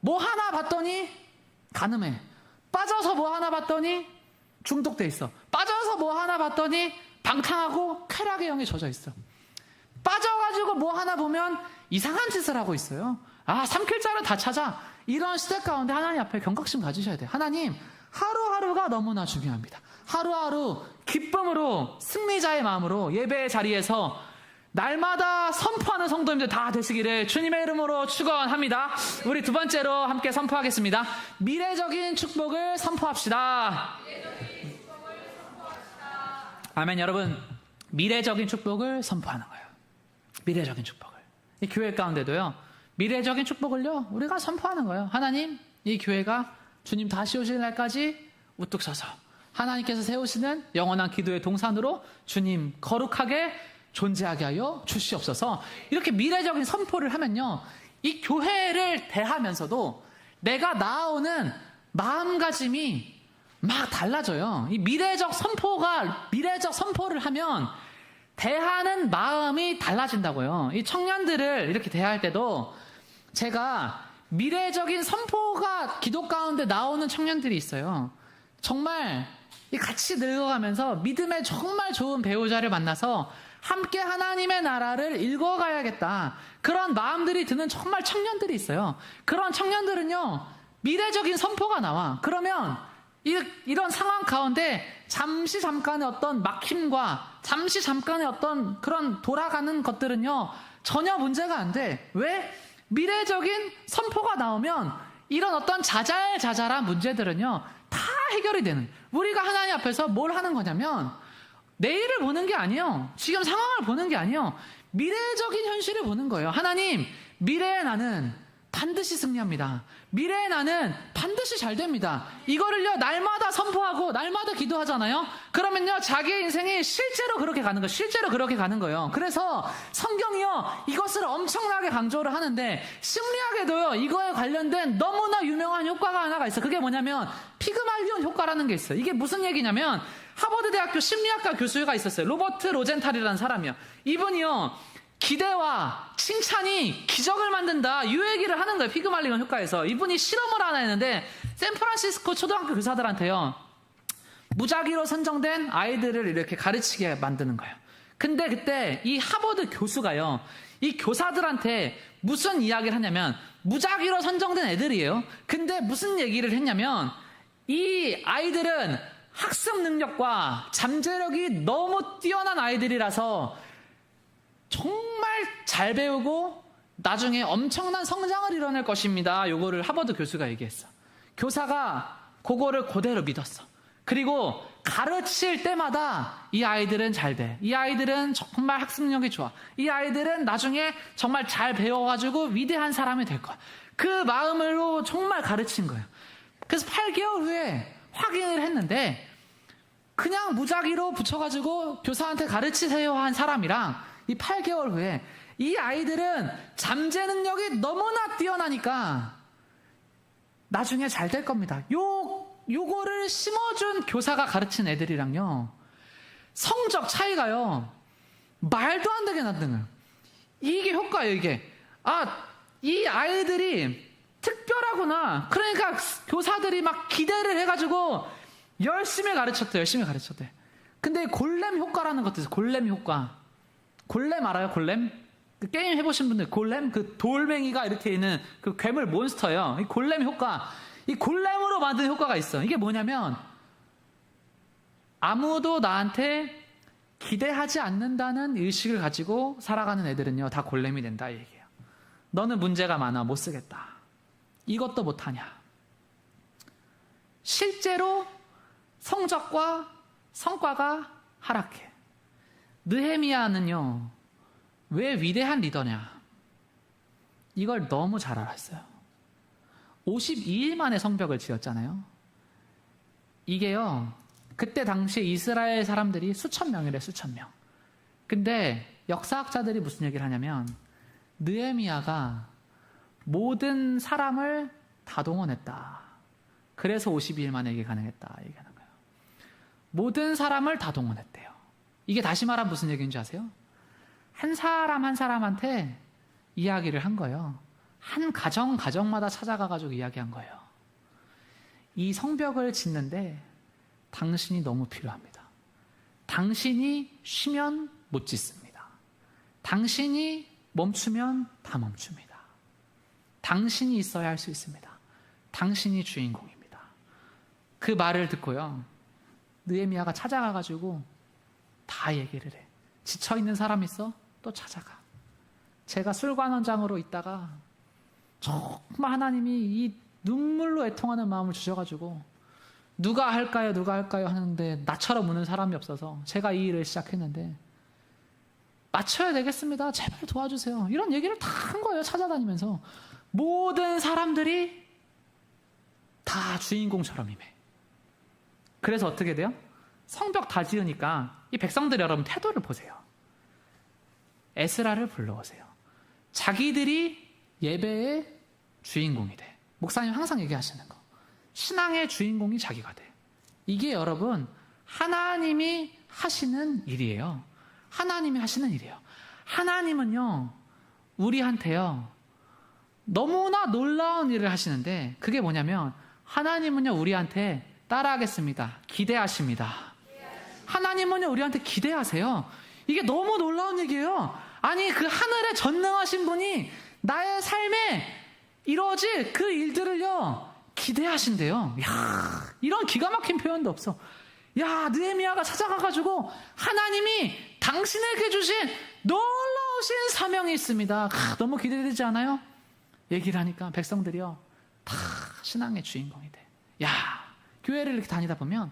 뭐 하나 봤더니 간음해. 빠져서 뭐 하나 봤더니 중독돼 있어. 빠져서 뭐 하나 봤더니 방탕하고 쾌락의 영에 젖어 있어. 빠져가지고 뭐 하나 보면 이상한 짓을 하고 있어요. 아, 삼킬 자를 다 찾아. 이런 시대 가운데 하나님 앞에 경각심 가지셔야 돼요. 하나님, 하루하루가 너무나 중요합니다. 하루하루 기쁨으로 승리자의 마음으로 예배의 자리에서 날마다 선포하는 성도님들 다 되시기를 주님의 이름으로 축원합니다. 우리 두 번째로 함께 선포하겠습니다. 미래적인 축복을 선포합시다. 아멘. 여러분, 미래적인 축복을 선포하는 거예요. 미래적인 축복을. 이 교회 가운데도요, 미래적인 축복을요, 우리가 선포하는 거예요. 하나님, 이 교회가 주님 다시 오실 날까지 우뚝 서서 하나님께서 세우시는 영원한 기도의 동산으로 주님 거룩하게 존재하게 하여 주시옵소서. 이렇게 미래적인 선포를 하면요, 이 교회를 대하면서도 내가 나아오는 마음가짐이 막 달라져요. 이 미래적 선포를 하면 대하는 마음이 달라진다고요. 이 청년들을 이렇게 대할 때도 제가 미래적인 선포가 기도 가운데 나오는 청년들이 있어요. 정말 같이 늙어가면서 믿음의 정말 좋은 배우자를 만나서 함께 하나님의 나라를 읽어가야겠다, 그런 마음들이 드는 정말 청년들이 있어요. 그런 청년들은요, 미래적인 선포가 나와. 그러면 이런 상황 가운데 잠시 잠깐의 어떤 막힘과 잠시 잠깐의 어떤 그런 돌아가는 것들은요, 전혀 문제가 안 돼. 왜? 미래적인 선포가 나오면 이런 어떤 자잘자잘한 문제들은요, 다 해결이 되는. 우리가 하나님 앞에서 뭘 하는 거냐면 내일을 보는 게 아니에요. 지금 상황을 보는 게 아니에요. 미래적인 현실을 보는 거예요. 하나님, 미래의 나는 반드시 승리합니다. 미래의 나는 반드시 잘 됩니다. 이거를요, 날마다 선포하고 날마다 기도하잖아요. 그러면요, 자기의 인생이 실제로 그렇게 가는 거예요. 실제로 그렇게 가는 거예요. 그래서 성경이요, 이것을 엄청나게 강조를 하는데, 심리학에도요, 이거에 관련된 너무나 유명한 효과가 하나가 있어요. 그게 뭐냐면 피그말리온 효과라는 게 있어요. 이게 무슨 얘기냐면, 하버드 대학교 심리학과 교수가 있었어요. 로버트 로젠탈이라는 사람이요. 이분이요, 기대와 칭찬이 기적을 만든다, 이 얘기를 하는 거예요. 피그말리온 효과에서. 이분이 실험을 하나 했는데 샌프란시스코 초등학교 교사들한테요, 무작위로 선정된 아이들을 이렇게 가르치게 만드는 거예요. 근데 그때 이 하버드 교수가요, 이 교사들한테 무슨 이야기를 하냐면, 무작위로 선정된 애들이에요. 근데 무슨 얘기를 했냐면, 이 아이들은 학습 능력과 잠재력이 너무 뛰어난 아이들이라서 정말 잘 배우고 나중에 엄청난 성장을 이뤄낼 것입니다. 요거를 하버드 교수가 얘기했어. 교사가 그거를 그대로 믿었어. 그리고 가르칠 때마다 이 아이들은 잘 돼. 이 아이들은 정말 학습력이 좋아. 이 아이들은 나중에 정말 잘 배워가지고 위대한 사람이 될 거야. 그 마음으로 정말 가르친 거예요. 그래서 8개월 후에 확인을 했는데 그냥 무작위로 붙여가지고 교사한테 가르치세요 한 사람이랑 이 8개월 후에 이 아이들은 잠재 능력이 너무나 뛰어나니까 나중에 잘 될 겁니다. 요거를 심어준 교사가 가르친 애들이랑요, 성적 차이가요, 말도 안 되게 나는. 이게 효과예요, 이게. 이 아이들이 특별하구나. 그러니까 교사들이 막 기대를 해가지고 열심히 가르쳤대. 근데 골렘 효과라는 것도 있어요. 골렘 효과. 골렘 알아요? 골렘? 그 게임 해보신 분들, 골렘? 그 돌멩이가 이렇게 있는 그 괴물 몬스터예요. 이 골렘 효과. 이 골렘으로 만든 효과가 있어. 이게 뭐냐면 아무도 나한테 기대하지 않는다는 의식을 가지고 살아가는 애들은요, 다 골렘이 된다 이 얘기예요. 너는 문제가 많아, 못 쓰겠다. 이것도 못하냐. 실제로 성적과 성과가 하락해. 느헤미야는요, 왜 위대한 리더냐? 이걸 너무 잘 알았어요. 52일 만에 성벽을 지었잖아요. 이게요, 그때 당시에 이스라엘 사람들이 수천 명이래, 수천 명. 근데 역사학자들이 무슨 얘기를 하냐면 느헤미야가 모든 사람을 다 동원했다. 그래서 52일 만에 이게 가능했다 얘기하는 거예요. 모든 사람을 다 동원했대요. 이게 다시 말하면 무슨 얘기인지 아세요? 한 사람 한 사람한테 이야기를 한 거예요. 한 가정마다 찾아가가지고 이야기한 거예요. 이 성벽을 짓는데 당신이 너무 필요합니다. 당신이 쉬면 못 짓습니다. 당신이 멈추면 다 멈춥니다. 당신이 있어야 할 수 있습니다. 당신이 주인공입니다. 그 말을 듣고요, 느헤미야가 찾아가가지고 다 얘기를 해. 지쳐있는 사람 있어? 또 찾아가. 제가 술관원장으로 있다가 정말 하나님이 이 눈물로 애통하는 마음을 주셔가지고 누가 할까요 하는데 나처럼 우는 사람이 없어서 제가 이 일을 시작했는데 맞춰야 되겠습니다. 제발 도와주세요. 이런 얘기를 다 한 거예요. 찾아다니면서. 모든 사람들이 다 주인공처럼 임해. 그래서 어떻게 돼요? 성벽 다 지으니까 이 백성들 여러분 태도를 보세요. 에스라를 불러오세요. 자기들이 예배의 주인공이 돼. 목사님 항상 얘기하시는 거. 신앙의 주인공이 자기가 돼. 이게 여러분 하나님이 하시는 일이에요. 하나님이 하시는 일이에요. 하나님은요, 우리한테요, 너무나 놀라운 일을 하시는데 그게 뭐냐면 하나님은요, 우리한테 따라하겠습니다. 기대하십니다. 하나님은요, 우리한테 기대하세요. 이게 너무 놀라운 얘기예요. 아니, 그 하늘에 전능하신 분이 나의 삶에 이루어질 그 일들을요, 기대하신대요. 이야, 이런 기가 막힌 표현도 없어. 야, 느헤미야가 찾아가가지고 하나님이 당신에게 주신 놀라우신 사명이 있습니다. 너무 기대되지 않아요? 얘기를 하니까 백성들이요, 다 신앙의 주인공이 돼. 야, 교회를 이렇게 다니다 보면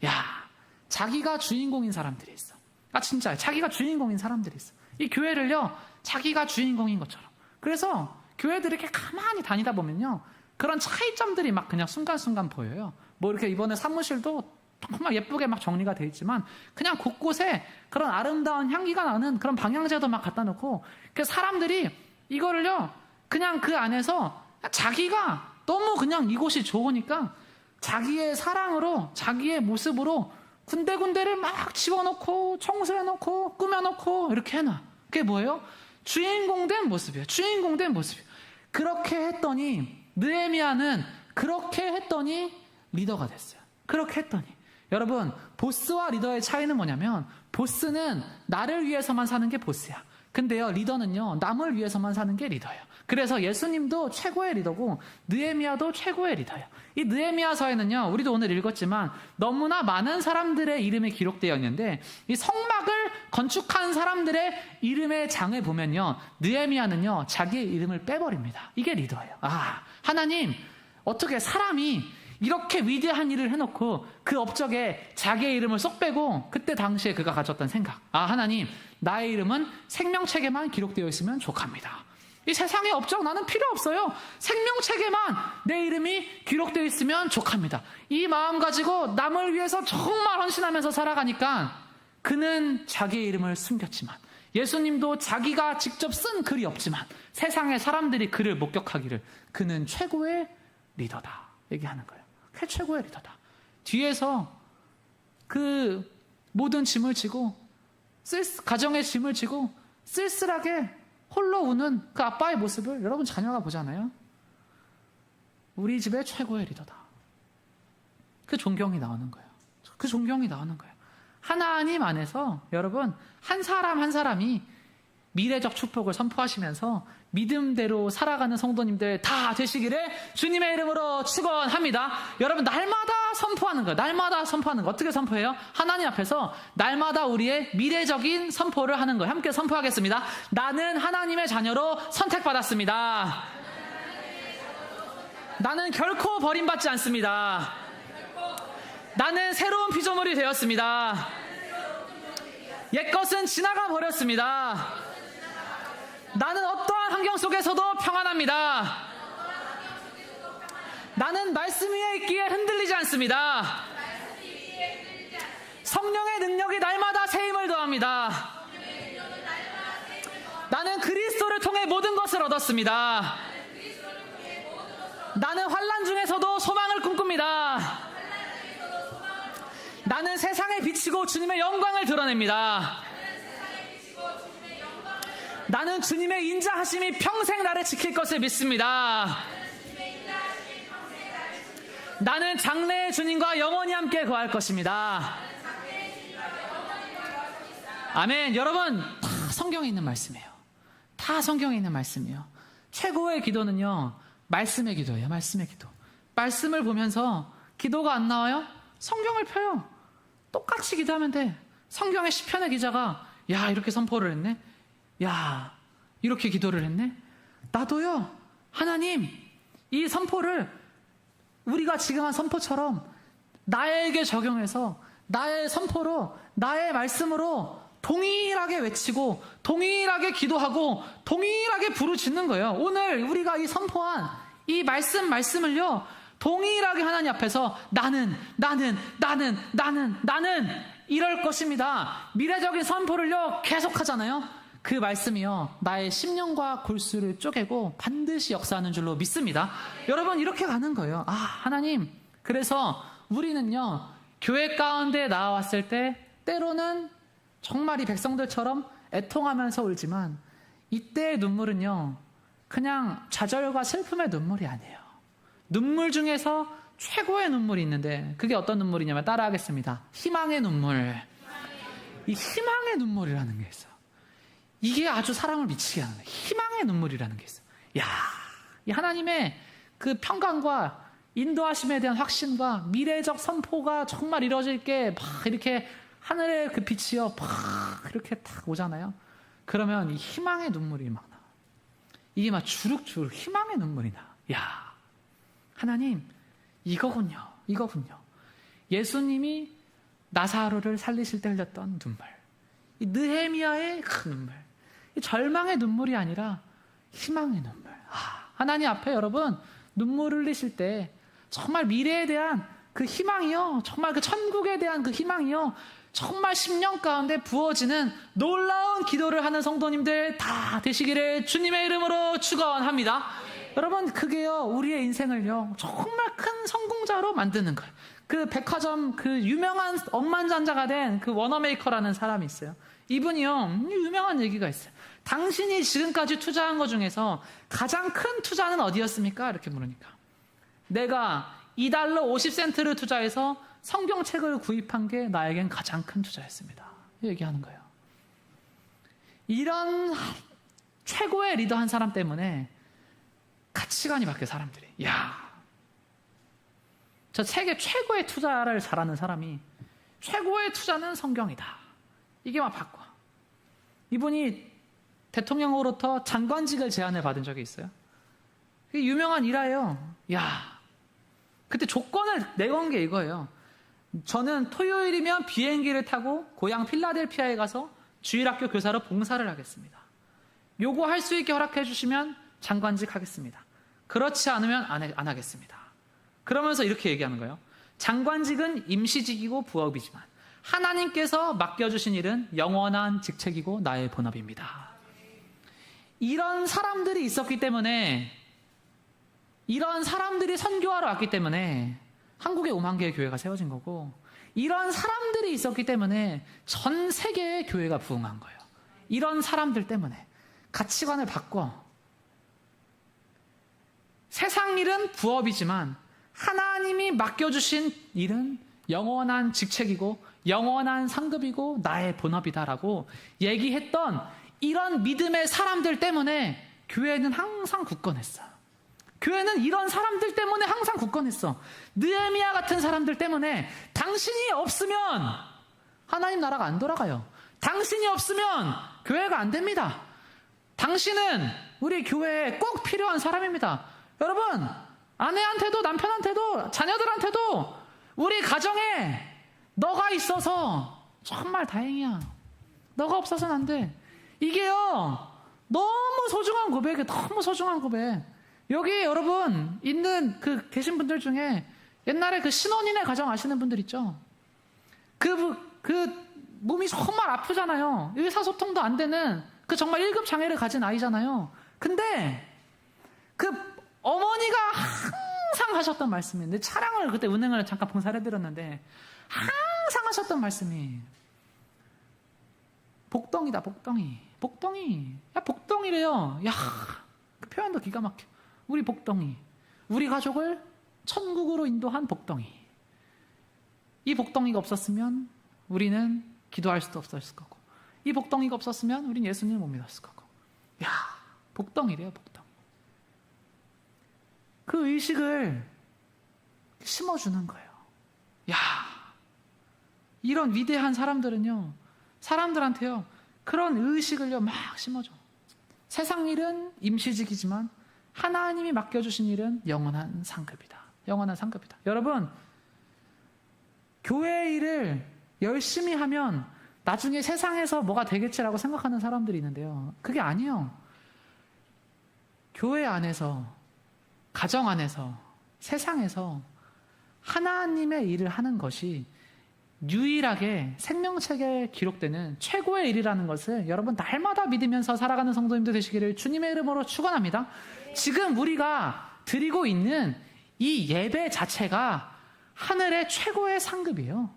야, 자기가 주인공인 사람들이 있어. 진짜 자기가 주인공인 사람들이 있어. 이 교회를요, 자기가 주인공인 것처럼. 그래서 교회들 이렇게 가만히 다니다 보면요, 그런 차이점들이 막 그냥 순간순간 보여요. 뭐 이렇게 이번에 사무실도 정말 예쁘게 막 정리가 돼 있지만 그냥 곳곳에 그런 아름다운 향기가 나는 그런 방향제도 막 갖다 놓고, 그 사람들이 이거를요, 그냥 그 안에서 자기가 너무 그냥 이곳이 좋으니까 자기의 사랑으로, 자기의 모습으로 군데군데를 막 집어넣고 청소해놓고 꾸며놓고 이렇게 해놔. 그게 뭐예요? 주인공된 모습이에요. 주인공된 모습이에요. 그렇게 했더니 느헤미야는 그렇게 했더니 리더가 됐어요. 그렇게 했더니. 여러분, 보스와 리더의 차이는 뭐냐면 보스는 나를 위해서만 사는 게 보스야. 근데요, 리더는요, 남을 위해서만 사는 게 리더예요. 그래서 예수님도 최고의 리더고 느헤미야도 최고의 리더예요. 이 느헤미야서에는요, 우리도 오늘 읽었지만 너무나 많은 사람들의 이름이 기록되어 있는데 이 성막을 건축한 사람들의 이름의 장을 보면요, 느헤미야는요 자기의 이름을 빼버립니다. 이게 리더예요. 하나님, 어떻게 사람이 이렇게 위대한 일을 해놓고 그 업적에 자기의 이름을 쏙 빼고, 그때 당시에 그가 가졌던 생각, 하나님, 나의 이름은 생명책에만 기록되어 있으면 족합니다. 이 세상의 업적 나는 필요 없어요. 생명책에만 내 이름이 기록되어 있으면 족합니다. 이 마음 가지고 남을 위해서 정말 헌신하면서 살아가니까 그는 자기의 이름을 숨겼지만, 예수님도 자기가 직접 쓴 글이 없지만 세상의 사람들이 그를 목격하기를 그는 최고의 리더다 얘기하는 거예요. 그게 최고의 리더다. 뒤에서 그 모든 짐을 지고, 가정의 짐을 지고 쓸쓸하게 홀로 우는 그 아빠의 모습을 여러분 자녀가 보잖아요. 우리 집의 최고의 리더다. 그 존경이 나오는 거예요. 그 존경이 나오는 거예요. 하나님 안에서 여러분 한 사람 한 사람이 미래적 축복을 선포하시면서 믿음대로 살아가는 성도님들 다 되시기를 주님의 이름으로 축원합니다. 여러분, 날마다 선포하는 거예요. 날마다 선포하는 거. 어떻게 선포해요? 하나님 앞에서 날마다 우리의 미래적인 선포를 하는 거예요. 함께 선포하겠습니다. 나는 하나님의 자녀로 선택받았습니다. 나는 결코 버림받지 않습니다. 나는 새로운 피조물이 되었습니다. 옛것은 지나가 버렸습니다. 나는 어떠한 환경 속에서도 평안합니다. 나는 말씀 위에 있기에 흔들리지 않습니다. 성령의 능력이 날마다 새 힘을 더합니다. 나는 그리스도를 통해 모든 것을 얻었습니다. 나는 환난 중에서도 소망을 꿈꿉니다. 나는 세상에 비치고 주님의 영광을 드러냅니다. 나는 주님의 인자하심이 평생 나를 지킬 것을 믿습니다. 나는 장래의 주님과 영원히 함께 거할 것입니다. 아멘. 여러분, 다 성경에 있는 말씀이에요. 다 성경에 있는 말씀이에요. 최고의 기도는요, 말씀의 기도예요. 말씀의 기도. 말씀을 보면서 기도가 안 나와요? 성경을 펴요. 똑같이 기도하면 돼. 성경의 시편의 기자가 이렇게 선포를 했네. 이렇게 기도를 했네. 나도요, 하나님, 이 선포를 우리가 지금 한 선포처럼 나에게 적용해서 나의 선포로, 나의 말씀으로 동일하게 외치고 동일하게 기도하고 동일하게 부르짖는 거예요. 오늘 우리가 이 선포한 이 말씀을요 동일하게 하나님 앞에서 나는 이럴 것입니다. 미래적인 선포를요 계속 하잖아요. 그 말씀이요 나의 심령과 골수를 쪼개고 반드시 역사하는 줄로 믿습니다. 여러분, 이렇게 가는 거예요. 하나님, 그래서 우리는요 교회 가운데 나왔을 때 때로는 정말 이 백성들처럼 애통하면서 울지만, 이때의 눈물은요 그냥 좌절과 슬픔의 눈물이 아니에요. 눈물 중에서 최고의 눈물이 있는데, 그게 어떤 눈물이냐면, 따라하겠습니다. 희망의 눈물. 이 희망의 눈물이라는 게 있어요. 이게 아주 사람을 미치게 하는 거예요. 희망의 눈물이라는 게 있어요. 이 하나님의 그 평강과 인도하심에 대한 확신과 미래적 선포가 정말 이루어질 게 막 이렇게 하늘의 그 빛이요 막 이렇게 딱 오잖아요. 그러면 이 희망의 눈물이 막 나. 이게 막 주룩주룩 희망의 눈물이 나. 하나님, 이거군요. 예수님이 나사로를 살리실 때 흘렸던 눈물. 이 느헤미야의 그 눈물. 이 절망의 눈물이 아니라 희망의 눈물. 하나님 앞에 여러분 눈물을 흘리실 때 정말 미래에 대한 그 희망이요, 정말 그 천국에 대한 그 희망이요, 정말 심령 가운데 부어지는 놀라운 기도를 하는 성도님들 다 되시기를 주님의 이름으로 축원합니다. 여러분, 그게요 우리의 인생을요 정말 큰 성공자로 만드는 거예요. 그 백화점 그 유명한 억만장자가 된 그 워너메이커라는 사람이 있어요. 이분이요 유명한 얘기가 있어요. 당신이 지금까지 투자한 것 중에서 가장 큰 투자는 어디였습니까? 이렇게 물으니까, 내가 $2 50센트를 투자해서 성경책을 구입한 게 나에겐 가장 큰 투자였습니다. 얘기하는 거예요. 이런 최고의 리더 한 사람 때문에 가치관이 바뀌어 사람들이. 저 세계 최고의 투자를 잘하는 사람이 최고의 투자는 성경이다. 이게 막 바꿔. 이분이 대통령으로부터 장관직을 제안을 받은 적이 있어요. 그게 유명한 일화예요. 그때 조건을 내건 게 이거예요. 저는 토요일이면 비행기를 타고 고향 필라델피아에 가서 주일학교 교사로 봉사를 하겠습니다. 요거 할 수 있게 허락해 주시면 장관직 하겠습니다. 그렇지 않으면 안 하겠습니다. 그러면서 이렇게 얘기하는 거예요. 장관직은 임시직이고 부업이지만 하나님께서 맡겨주신 일은 영원한 직책이고 나의 본업입니다. 이런 사람들이 있었기 때문에, 이런 사람들이 선교하러 왔기 때문에 한국에 5만 개의 교회가 세워진 거고, 이런 사람들이 있었기 때문에 전 세계의 교회가 부흥한 거예요. 이런 사람들 때문에 가치관을 바꿔. 세상 일은 부업이지만 하나님이 맡겨주신 일은 영원한 직책이고 영원한 상급이고 나의 본업이다라고 얘기했던 이런 믿음의 사람들 때문에 교회는 항상 굳건했어요. 교회는 이런 사람들 때문에 항상 굳건했어. 느헤미야 같은 사람들 때문에 당신이 없으면 하나님 나라가 안 돌아가요. 당신이 없으면 교회가 안 됩니다. 당신은 우리 교회에 꼭 필요한 사람입니다. 여러분, 아내한테도 남편한테도 자녀들한테도 우리 가정에 너가 있어서 정말 다행이야. 너가 없어서는 안 돼. 이게요, 너무 소중한 고백이에요. 너무 소중한 고백. 여기 여러분 있는 계신 분들 중에 옛날에 신혼인의 가정 아시는 분들 있죠? 몸이 정말 아프잖아요. 의사소통도 안 되는 정말 1급 장애를 가진 아이잖아요. 근데 어머니가 항상 하셨던 말씀인데, 차량을 그때 운행을 잠깐 봉사를 해드렸는데 항상 하셨던 말씀이 복덩이다. 복덩이. 복덩이래요. 그 표현도 기가 막혀. 우리 복덩이. 우리 가족을 천국으로 인도한 복덩이. 이 복덩이가 없었으면 우리는 기도할 수도 없었을 거고, 이 복덩이가 없었으면 우린 예수님을 못 믿었을 거고. 복덩이래요, 복덩이. 그 의식을 심어주는 거예요. 이런 위대한 사람들은요, 사람들한테요, 그런 의식을요, 막 심어줘. 세상 일은 임시직이지만 하나님이 맡겨주신 일은 영원한 상급이다. 영원한 상급이다. 여러분, 교회 일을 열심히 하면 나중에 세상에서 뭐가 되겠지라고 생각하는 사람들이 있는데요. 그게 아니에요. 교회 안에서, 가정 안에서, 세상에서 하나님의 일을 하는 것이 유일하게 생명책에 기록되는 최고의 일이라는 것을 여러분 날마다 믿으면서 살아가는 성도님들 되시기를 주님의 이름으로 축원합니다. 지금 우리가 드리고 있는 이 예배 자체가 하늘의 최고의 상급이에요.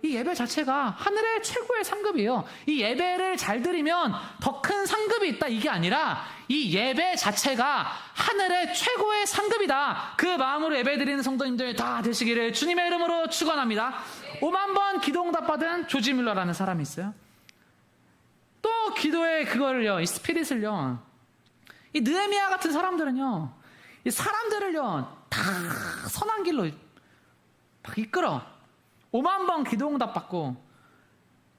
이 예배 자체가 하늘의 최고의 상급이에요. 이 예배를 잘 드리면 더 큰 상급이 있다, 이게 아니라 이 예배 자체가 하늘의 최고의 상급이다. 그 마음으로 예배 드리는 성도님들 다 되시기를 주님의 이름으로 축원합니다. 5만 번 기도 응답 받은 조지 뮬러라는 사람이 있어요. 또 기도의 그거를요, 이 스피릿을요, 이 느헤미야 같은 사람들은요, 이 사람들을요 다 선한 길로 막 이끌어. 5만 번 기도 응답 받고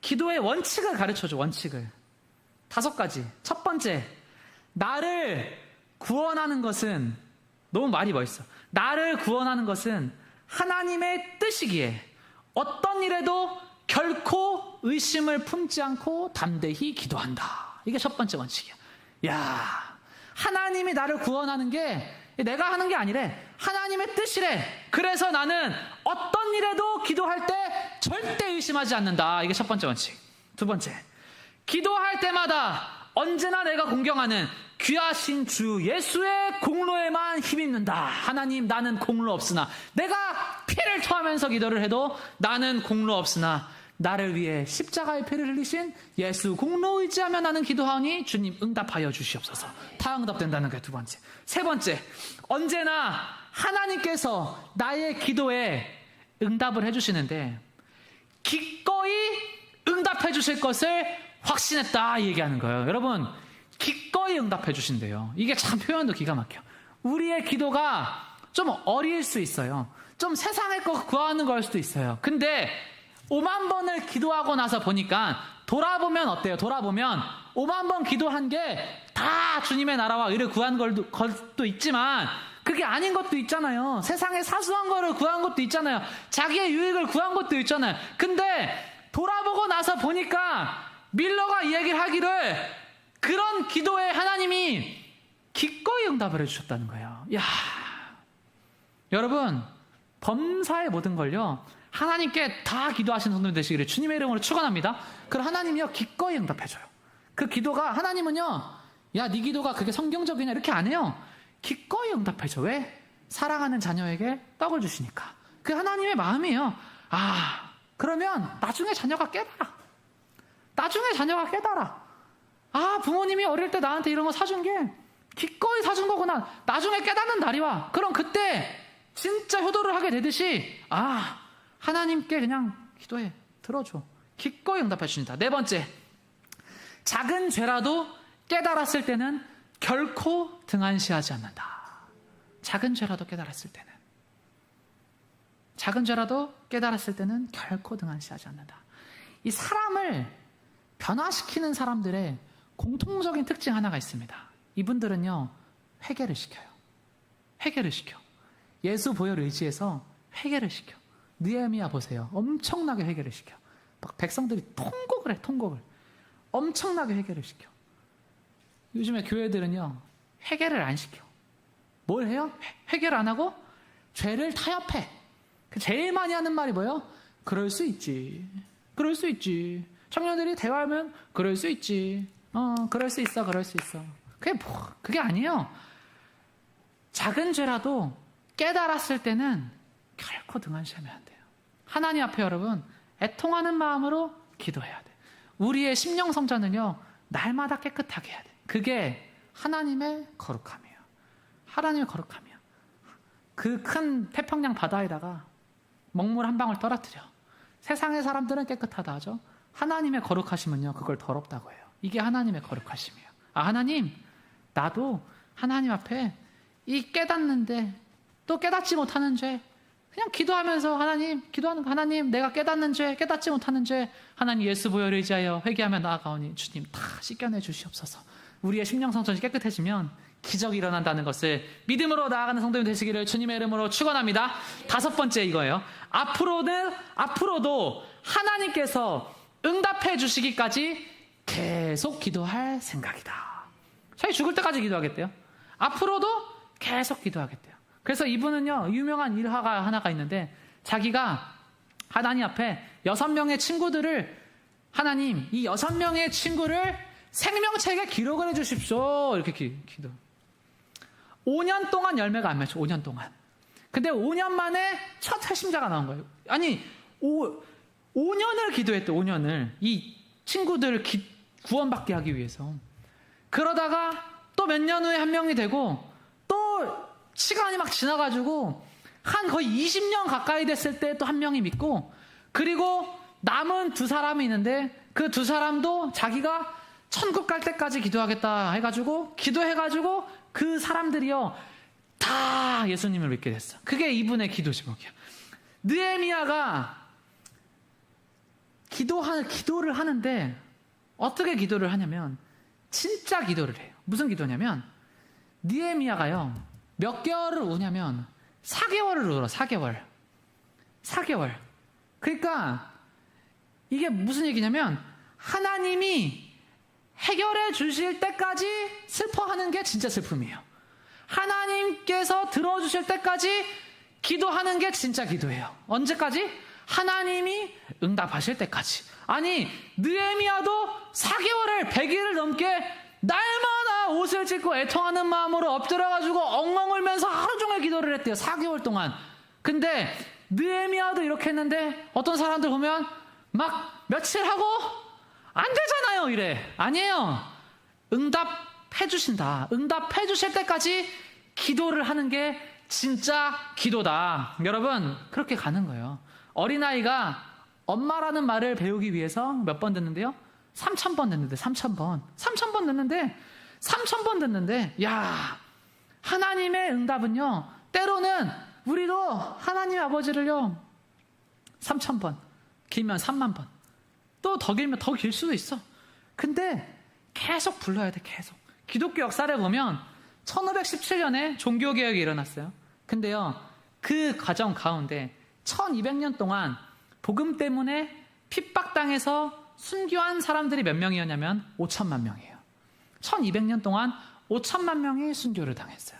기도의 원칙을 가르쳐줘. 원칙을 5가지. 첫 번째, 나를 구원하는 것은, 너무 말이 멋있어. 나를 구원하는 것은 하나님의 뜻이기에 어떤 일에도 결코 의심을 품지 않고 담대히 기도한다. 이게 첫 번째 원칙이야. 하나님이 나를 구원하는 게 내가 하는 게 아니래. 하나님의 뜻이래. 그래서 나는 어떤 일에도 기도할 때 절대 의심하지 않는다. 이게 첫 번째 원칙. 두 번째, 기도할 때마다 언제나 내가 공경하는 귀하신 주 예수의 공로에만 힘입는다. 하나님, 나는 공로 없으나, 내가 피를 토하면서 기도를 해도 나는 공로 없으나 나를 위해 십자가의 피를 흘리신 예수 공로 의지하며 나는 기도하오니 주님 응답하여 주시옵소서. 다 응답된다는 게 두 번째. 세 번째, 언제나 하나님께서 나의 기도에 응답을 해주시는데 기꺼이 응답해 주실 것을 확신했다, 이 얘기하는 거예요. 여러분, 기꺼이 응답해 주신대요. 이게 참 표현도 기가 막혀. 우리의 기도가 좀 어릴 수 있어요. 좀 세상의 거 구하는 걸 수도 있어요. 근데 5만 번을 기도하고 나서 보니까 돌아보면 어때요? 돌아보면 5만 번 기도한 게 다 주님의 나라와 의를 구한 것도 있지만 그게 아닌 것도 있잖아요. 세상의 사소한 거를 구한 것도 있잖아요. 자기의 유익을 구한 것도 있잖아요. 근데 돌아보고 나서 보니까 밀러가 이 얘기를 하기를 그런 기도에 하나님이 기꺼이 응답을 해주셨다는 거예요. 야, 여러분 범사의 모든 걸요 하나님께 다 기도하시는 성도들 되시기를 주님의 이름으로 축원합니다. 그럼 하나님이요 기꺼이 응답해줘요. 그 기도가 하나님은요 야, 네 기도가 그게 성경적이냐 이렇게 안 해요. 기꺼이 응답해줘. 왜? 사랑하는 자녀에게 떡을 주시니까. 그 하나님의 마음이에요. 아, 그러면 나중에 자녀가 깨달아. 나중에 자녀가 깨달아. 아, 부모님이 어릴 때 나한테 이런 거 사준 게 기꺼이 사준 거구나. 나중에 깨닫는 날이 와. 그럼 그때 진짜 효도를 하게 되듯이 아, 하나님께 그냥 기도해. 들어줘. 기꺼이 응답해 주신다. 네 번째, 작은 죄라도 깨달았을 때는 결코 등한시하지 않는다. 작은 죄라도 깨달았을 때는. 작은 죄라도 깨달았을 때는 결코 등한시하지 않는다. 이 사람을 변화시키는 사람들의 공통적인 특징 하나가 있습니다. 이분들은요, 회개를 시켜요. 회개를 시켜. 예수 보혈 의지해서 회개를 시켜. 느헤미야 보세요. 엄청나게 회개를 시켜. 막 백성들이 통곡을 해, 통곡을. 엄청나게 회개를 시켜. 요즘에 교회들은요, 회개를 안 시켜. 뭘 해요? 회개를 안 하고 죄를 타협해. 제일 많이 하는 말이 뭐예요? 그럴 수 있지. 그럴 수 있지. 청년들이 대화하면 그럴 수 있지. 그럴 수 있어. 그럴 수 있어. 그게 아니에요. 작은 죄라도 깨달았을 때는 결코 등한시하면 안 돼요. 하나님 앞에 여러분 애통하는 마음으로 기도해야 돼. 우리의 심령 성전은요 날마다 깨끗하게 해야 돼. 그게 하나님의 거룩함이에요. 하나님의 거룩함이에요. 그 큰 태평양 바다에다가 먹물 한 방울 떨어뜨려. 세상의 사람들은 깨끗하다 하죠. 하나님의 거룩하심은요 그걸 더럽다고 해요. 이게 하나님의 거룩하심이에요. 아, 하나님, 나도 하나님 앞에 이 깨닫는데 또 깨닫지 못하는 죄, 그냥 기도하면서 기도하는 거, 하나님, 내가 깨닫는 죄, 깨닫지 못하는 죄, 하나님 예수 보혈 의지하여 회개하며 나아가오니 주님 다 씻겨내 주시옵소서. 우리의 심령 성전이 깨끗해지면 기적이 일어난다는 것을 믿음으로 나아가는 성도님 되시기를 주님의 이름으로 축원합니다. 다섯 번째 이거예요. 앞으로도 하나님께서 응답해 주시기까지 계속 기도할 생각이다. 자기 죽을 때까지 기도하겠대요. 앞으로도 계속 기도하겠대요. 그래서 이분은요 유명한 일화가 하나가 있는데 자기가 하나님 앞에 6명의 친구들을 하나님 이 6명의 친구를 생명책에 기록을 해주십시오 이렇게 기도. 5년 동안 열매가 안 맺혀. 5년 동안. 근데 5년 만에 첫 회심자가 나온 거예요. 아니 5년을 기도했대. 5년을 이 친구들을 구원받게 하기 위해서. 그러다가 또 몇 년 후에 한 명이 되고 또 시간이 막 지나가지고 한 거의 20년 가까이 됐을 때 또 한 명이 믿고, 그리고 남은 2사람이 있는데 그 2사람도 자기가 천국 갈 때까지 기도하겠다 해가지고 기도해가지고 그 사람들이요 다 예수님을 믿게 됐어. 그게 이분의 기도 제목이야. 느헤미야가 기도를 하는데 어떻게 기도를 하냐면 진짜 기도를 해요. 무슨 기도냐면 느헤미야가요 몇 개월을 우냐면 4개월을 울어. 4개월. 그러니까 이게 무슨 얘기냐면 하나님이 해결해 주실 때까지 슬퍼하는 게 진짜 슬픔이에요. 하나님께서 들어주실 때까지 기도하는 게 진짜 기도예요. 언제까지? 하나님이 응답하실 때까지. 아니 느헤미야도 4개월을 100일을 넘게 날마다 옷을 찢고 애통하는 마음으로 엎드려가지고 엉엉 울면서 하루 종일 기도를 했대요. 4개월 동안. 근데 느헤미야도 이렇게 했는데 어떤 사람들 보면 막 며칠 하고 안 되잖아요 이래. 아니에요. 응답해 주신다. 응답해 주실 때까지 기도를 하는 게 진짜 기도다. 여러분 그렇게 가는 거예요. 어린아이가 엄마라는 말을 배우기 위해서 몇 번 듣는데요? 3,000번 듣는데 3,000번 듣는데 야 하나님의 응답은요, 때로는 우리도 하나님 아버지를요 3,000번, 길면 3만 번, 또 더 길면 더 길 수도 있어. 근데 계속 불러야 돼. 계속. 기독교 역사를 보면 1517년에 종교개혁이 일어났어요. 근데요, 그 과정 가운데 1200년 동안 복음 때문에 핍박당해서 순교한 사람들이 몇 명이었냐면 5천만 명이에요. 1200년 동안 5천만 명이 순교를 당했어요.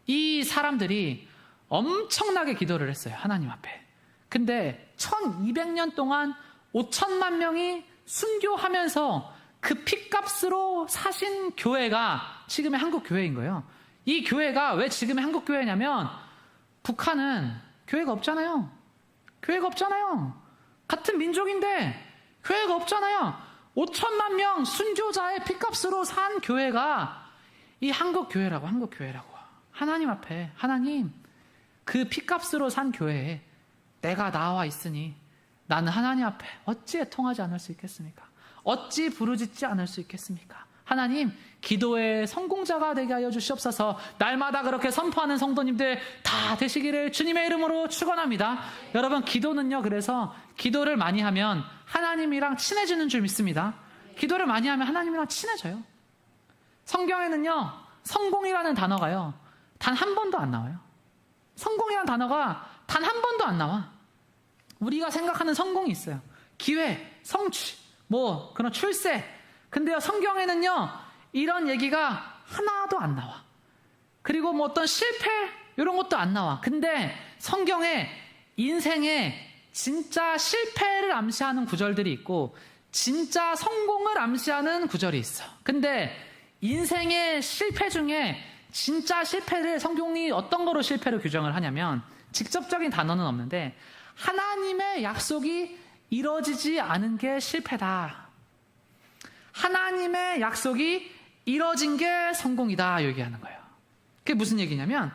이 사람들이 엄청나게 기도를 했어요, 하나님 앞에. 근데 1200년 동안 5천만 명이 순교하면서 그 핏값으로 사신 교회가 지금의 한국 교회인 거예요. 이 교회가 왜 지금의 한국 교회냐면, 북한은 교회가 없잖아요. 교회가 없잖아요. 같은 민족인데 교회가 없잖아요. 5천만 명 순교자의 핏값으로 산 교회가 이 한국 교회라고. 하나님 앞에, 하나님, 그 핏값으로 산 교회에 내가 나와 있으니 나는 하나님 앞에 어찌 애통하지 않을 수 있겠습니까? 어찌 부르짖지 않을 수 있겠습니까? 하나님, 기도의 성공자가 되게 하여 주시옵소서. 날마다 그렇게 선포하는 성도님들 다 되시기를 주님의 이름으로 축원합니다. 여러분, 기도는요, 그래서 기도를 많이 하면 하나님이랑 친해지는 줄 믿습니다. 기도를 많이 하면 하나님이랑 친해져요. 성경에는요, 성공이라는 단어가요, 단 한 번도 안 나와요. 성공이라는 단어가 단 한 번도 안 나와. 우리가 생각하는 성공이 있어요. 기회, 성취, 그런 출세. 근데요, 성경에는요, 이런 얘기가 하나도 안 나와. 그리고 어떤 실패, 이런 것도 안 나와. 근데 성경에 인생에 진짜 실패를 암시하는 구절들이 있고, 진짜 성공을 암시하는 구절이 있어. 근데 인생의 실패 중에 진짜 실패를 성경이 어떤 거로 실패를 규정을 하냐면, 직접적인 단어는 없는데 하나님의 약속이 이루어지지 않은 게 실패다, 하나님의 약속이 이루어진 게 성공이다, 얘기하는 거예요. 그게 무슨 얘기냐면,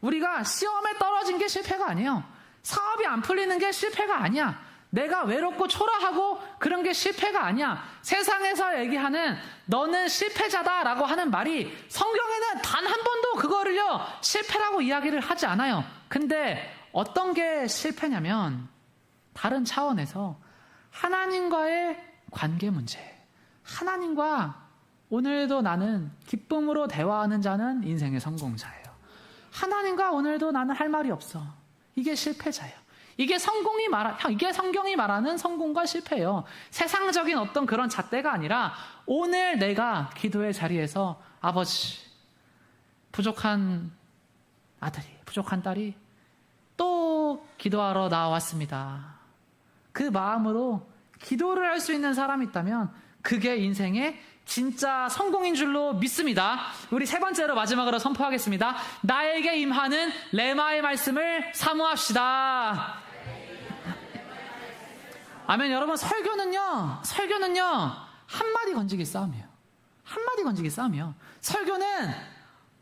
우리가 시험에 떨어진 게 실패가 아니에요. 사업이 안 풀리는 게 실패가 아니야. 내가 외롭고 초라하고 그런 게 실패가 아니야. 세상에서 얘기하는 너는 실패자다라고 하는 말이 성경에는 단 한 번도 그거를요 실패라고 이야기를 하지 않아요. 근데 어떤 게 실패냐면, 다른 차원에서 하나님과의 관계 문제. 하나님과 오늘도 나는 기쁨으로 대화하는 자는 인생의 성공자예요. 하나님과 오늘도 나는 할 말이 없어. 이게 실패자예요. 이게 성경이 말하는 성공과 실패예요. 세상적인 어떤 그런 잣대가 아니라, 오늘 내가 기도의 자리에서 아버지, 부족한 아들이, 부족한 딸이 또 기도하러 나왔습니다. 그 마음으로 기도를 할 수 있는 사람이 있다면 그게 인생의 진짜 성공인 줄로 믿습니다. 우리 세 번째로 마지막으로 선포하겠습니다. 나에게 임하는 레마의 말씀을 사모합시다. 아멘. 여러분, 설교는요 한마디 건지기 싸움이에요. 한마디 건지기 싸움이에요. 설교는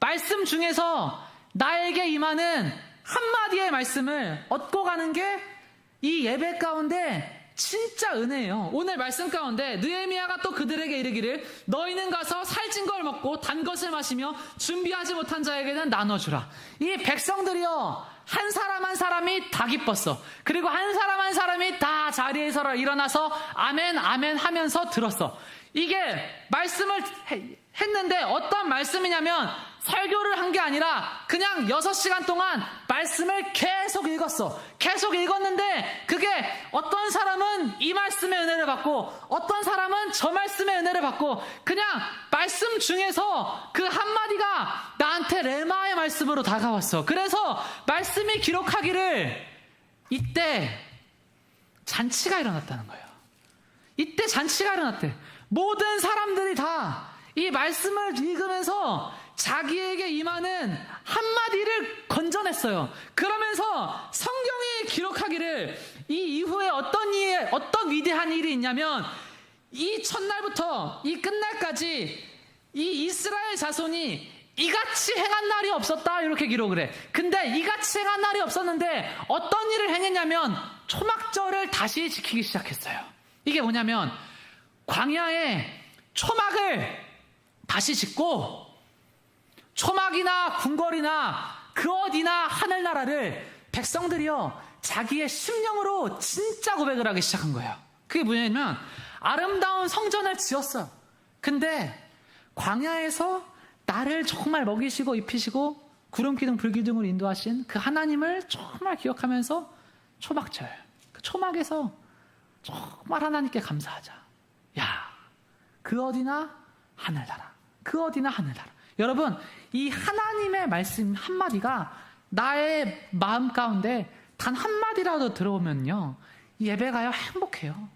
말씀 중에서 나에게 임하는 한마디의 말씀을 얻고 가는 게 이 예배 가운데 진짜 은혜예요. 오늘 말씀 가운데 느헤미야가 또 그들에게 이르기를, 너희는 가서 살찐 걸 먹고 단 것을 마시며 준비하지 못한 자에게는 나눠주라. 이 백성들이요, 한 사람 한 사람이 다 기뻤어. 그리고 한 사람 한 사람이 다 자리에서 일어나서 아멘 아멘 하면서 들었어. 이게 말씀을 했는데 어떤 말씀이냐면, 설교를 한 게 아니라 그냥 6시간 동안 말씀을 계속 읽었어. 계속 읽었는데 그게 어떤 사람은 이 말씀의 은혜를 받고 어떤 사람은 저 말씀의 은혜를 받고, 그냥 말씀 중에서 그 한마디가 나한테 레마의 말씀으로 다가왔어. 그래서 말씀이 기록하기를 이때 잔치가 일어났다는 거예요. 이때 잔치가 일어났대. 모든 사람들이 다 이 말씀을 읽으면서 자기에게 임하는 한마디를 건져냈어요. 그러면서 성경이 기록하기를, 이 이후에 어떤 위대한 일이 있냐면, 이 첫날부터 이 끝날까지 이 이스라엘 자손이 이같이 행한 날이 없었다, 이렇게 기록을 해. 근데 이같이 행한 날이 없었는데 어떤 일을 행했냐면, 초막절을 다시 지키기 시작했어요. 이게 뭐냐면, 광야에 초막을 다시 짓고 초막이나 궁궐이나 그 어디나 하늘나라를 백성들이요 자기의 심령으로 진짜 고백을 하기 시작한 거예요. 그게 뭐냐면 아름다운 성전을 지었어요. 근데 광야에서 나를 정말 먹이시고 입히시고 구름기둥 불기둥을 인도하신 그 하나님을 정말 기억하면서 초막절, 그 초막에서 정말 하나님께 감사하자. 야, 그 어디나 하늘나라, 그 어디나 하늘나라. 여러분, 이 하나님의 말씀 한마디가 나의 마음 가운데 단 한마디라도 들어오면요, 이 예배가요 행복해요.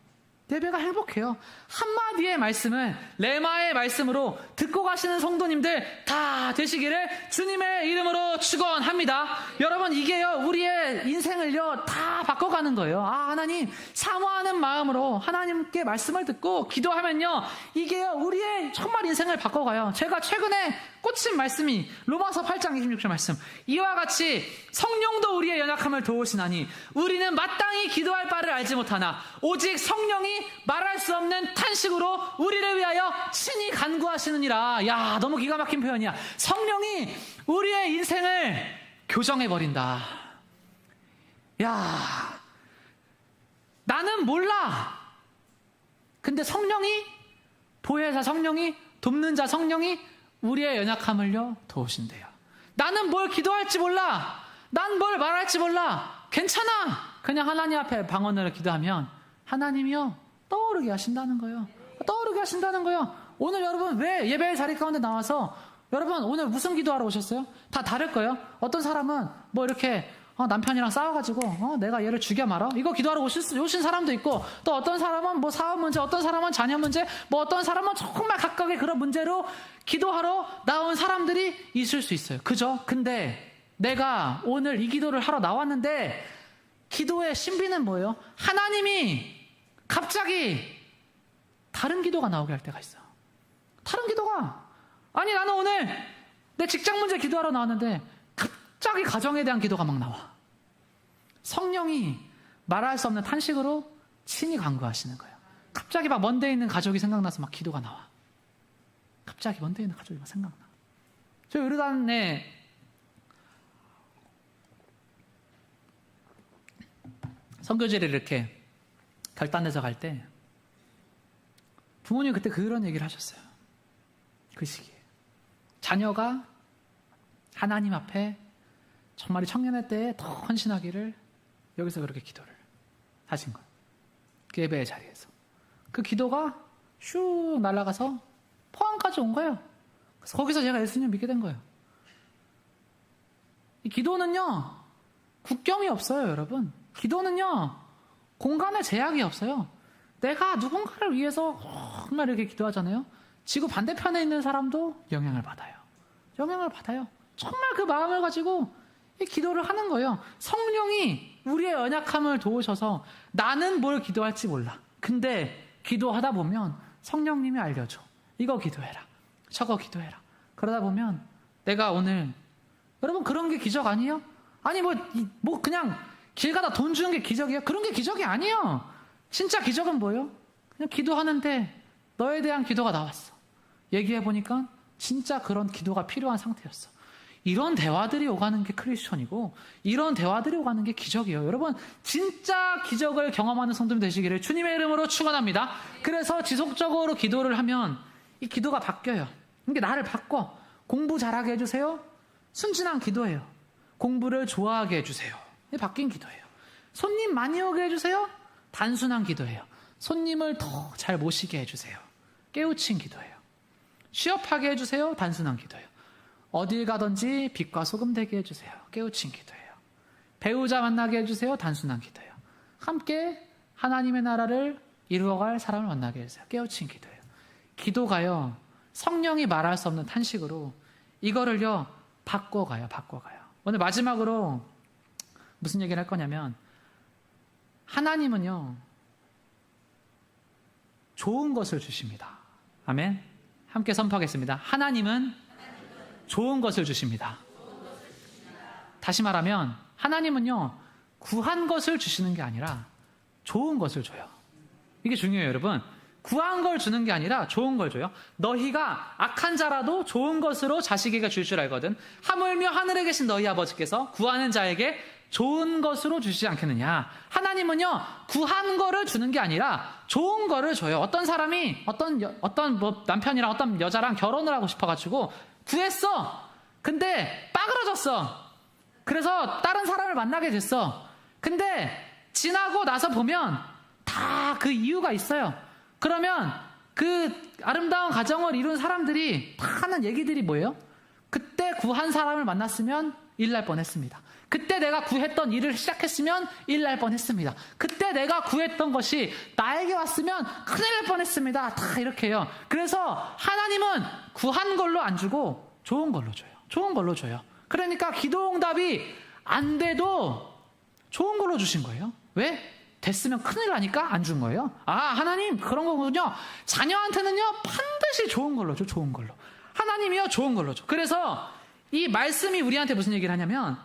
예배가 행복해요. 한마디의 말씀을 레마의 말씀으로 듣고 가시는 성도님들 다 되시기를 주님의 이름으로 축원합니다. 여러분, 이게요 우리의 인생을요 다 바꿔가는 거예요. 아, 하나님, 사모하는 마음으로 하나님께 말씀을 듣고 기도하면요 이게요 우리의 정말 인생을 바꿔가요. 제가 최근에 꽂힌 말씀이 로마서 8장 26절 말씀, 이와 같이 성령도 우리의 연약함을 도우시나니 우리는 마땅히 기도할 바를 알지 못하나 오직 성령이 말할 수 없는 탄식으로 우리를 위하여 친히 간구하시느니라. 야, 너무 기가 막힌 표현이야. 성령이 우리의 인생을 교정해버린다. 야, 나는 몰라. 근데 성령이, 보혜사 성령이, 돕는 자 성령이 우리의 연약함을요 도우신대요. 나는 뭘 기도할지 몰라. 난 뭘 말할지 몰라. 괜찮아. 그냥 하나님 앞에 방언으로 기도하면 하나님이요 떠오르게 하신다는 거예요. 떠오르게 하신다는 거예요. 오늘 여러분 왜 예배의 자리 가운데 나와서 여러분 오늘 무슨 기도하러 오셨어요? 다 다를 거예요. 어떤 사람은 뭐 이렇게 남편이랑 싸워가지고 내가 얘를 죽여 말아 이거 기도하러 오신 사람도 있고, 또 어떤 사람은 뭐 사업 문제, 어떤 사람은 자녀 문제, 뭐 어떤 사람은 정말 각각의 그런 문제로 기도하러 나온 사람들이 있을 수 있어요. 그죠? 근데 내가 오늘 이 기도를 하러 나왔는데 기도의 신비는 뭐예요? 하나님이 갑자기 다른 기도가 나오게 할 때가 있어. 다른 기도가, 아니 나는 오늘 내 직장 문제 기도하러 나왔는데 갑자기 가정에 대한 기도가 막 나와. 성령이 말할 수 없는 탄식으로 친히 간구하시는 거예요. 갑자기 막 먼 데 있는 가족이 생각나서 막 기도가 나와. 갑자기 먼 데 있는 가족이 막 생각나. 저 요르단에 선교지를 이렇게 결단해서 갈 때 부모님 그때 그런 얘기를 하셨어요. 그 시기에 자녀가 하나님 앞에 정말 청년의 때에 더 헌신하기를 여기서 그렇게 기도를 하신 거예요. 그 예배의 자리에서 그 기도가 슉 날아가서 포항까지 온 거예요. 그래서 거기서 제가 예수님 믿게 된 거예요. 이 기도는요 국경이 없어요. 여러분, 기도는요 공간의 제약이 없어요. 내가 누군가를 위해서 정말 이렇게 기도하잖아요. 지구 반대편에 있는 사람도 영향을 받아요. 영향을 받아요. 정말 그 마음을 가지고 이 기도를 하는 거예요. 성령이 우리의 연약함을 도우셔서 나는 뭘 기도할지 몰라. 근데 기도하다 보면 성령님이 알려줘. 이거 기도해라. 저거 기도해라. 그러다 보면 내가 오늘, 여러분 그런 게 기적 아니에요? 아니 뭐 그냥 길 가다 돈 주는 게 기적이에요? 그런 게 기적이 아니에요. 진짜 기적은 뭐예요? 그냥 기도하는데 너에 대한 기도가 나왔어. 얘기해보니까 진짜 그런 기도가 필요한 상태였어. 이런 대화들이 오가는 게 크리스천이고, 이런 대화들이 오가는 게 기적이에요. 여러분, 진짜 기적을 경험하는 성도님 되시기를 주님의 이름으로 축원합니다. 그래서 지속적으로 기도를 하면 이 기도가 바뀌어요. 이게 나를 바꿔. 공부 잘하게 해주세요. 순진한 기도예요. 공부를 좋아하게 해주세요. 이게 바뀐 기도예요. 손님 많이 오게 해주세요. 단순한 기도예요. 손님을 더 잘 모시게 해주세요. 깨우친 기도예요. 취업하게 해주세요. 단순한 기도예요. 어딜 가든지 빛과 소금 되게 해주세요. 깨우친 기도예요. 배우자 만나게 해주세요. 단순한 기도예요. 함께 하나님의 나라를 이루어갈 사람을 만나게 해주세요. 깨우친 기도예요. 기도가요 성령이 말할 수 없는 탄식으로 이거를요 바꿔가요. 오늘 마지막으로 무슨 얘기를 할 거냐면, 하나님은요 좋은 것을 주십니다. 아멘. 함께 선포하겠습니다. 하나님은 좋은 것을 주십니다. 다시 말하면 하나님은요 구한 것을 주시는 게 아니라 좋은 것을 줘요. 이게 중요해요. 여러분, 구한 걸 주는 게 아니라 좋은 걸 줘요. 너희가 악한 자라도 좋은 것으로 자식에게 줄 줄 알거든. 하물며 하늘에 계신 너희 아버지께서 구하는 자에게 좋은 것으로 주시지 않겠느냐. 하나님은요, 구한 거를 주는 게 아니라 좋은 거를 줘요. 어떤 사람이 어떤 남편이랑 어떤 여자랑 결혼을 하고 싶어가지고 구했어. 근데 빠그러졌어. 그래서 다른 사람을 만나게 됐어. 근데 지나고 나서 보면 다 그 이유가 있어요. 그러면 그 아름다운 가정을 이룬 사람들이 다 하는 얘기들이 뭐예요? 그때 구한 사람을 만났으면 일 날 뻔했습니다. 그때 내가 구했던 일을 시작했으면 일 날 뻔했습니다. 그때 내가 구했던 것이 나에게 왔으면 큰일 날 뻔했습니다. 다 이렇게 해요. 그래서 하나님은 구한 걸로 안 주고 좋은 걸로 줘요. 좋은 걸로 줘요. 그러니까 기도응답이 안 돼도 좋은 걸로 주신 거예요. 왜? 됐으면 큰일 나니까 안 준 거예요. 아, 하나님 그런 거군요. 자녀한테는요 반드시 좋은 걸로 줘. 좋은 걸로. 하나님이요 좋은 걸로 줘. 그래서 이 말씀이 우리한테 무슨 얘기를 하냐면,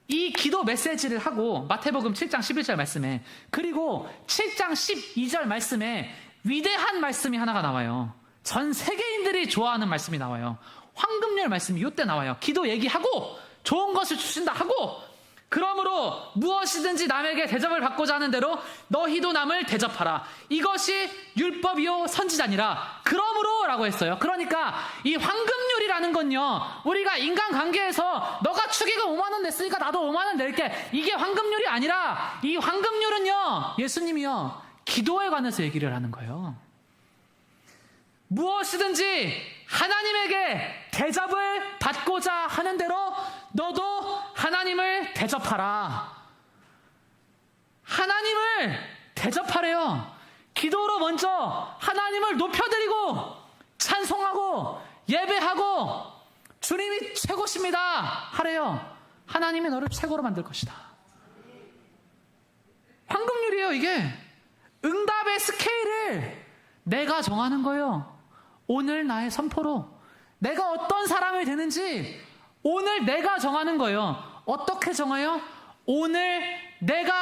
이 기도 메시지를 하고 마태복음 7장 11절 말씀에, 그리고 7장 12절 말씀에 위대한 말씀이 하나가 나와요. 전 세계인들이 좋아하는 말씀이 나와요. 황금률 말씀이 이때 나와요. 기도 얘기하고 좋은 것을 주신다 하고, 그러므로 무엇이든지 남에게 대접을 받고자 하는 대로 너희도 남을 대접하라. 이것이 율법이요 선지자니라. 그러므로 라고 했어요. 그러니까 이 황금률이라는 건요, 우리가 인간관계에서 너가 축의금 5만 원 냈으니까 나도 5만 원 낼게, 이게 황금률이 아니라, 이 황금률은요 예수님이요 기도에 관해서 얘기를 하는 거예요. 무엇이든지 하나님에게 대접을 받고자 하는 대로 너도 하나님을 대접하라. 하나님을 대접하래요. 기도로 먼저 하나님을 높여드리고 찬송하고 예배하고 주님이 최고십니다 하래요. 하나님이 너를 최고로 만들 것이다. 황금률이에요. 이게 응답의 스케일을 내가 정하는 거예요. 오늘 나의 선포로 내가 어떤 사람이 되는지 오늘 내가 정하는 거예요. 어떻게 정해요? 오늘 내가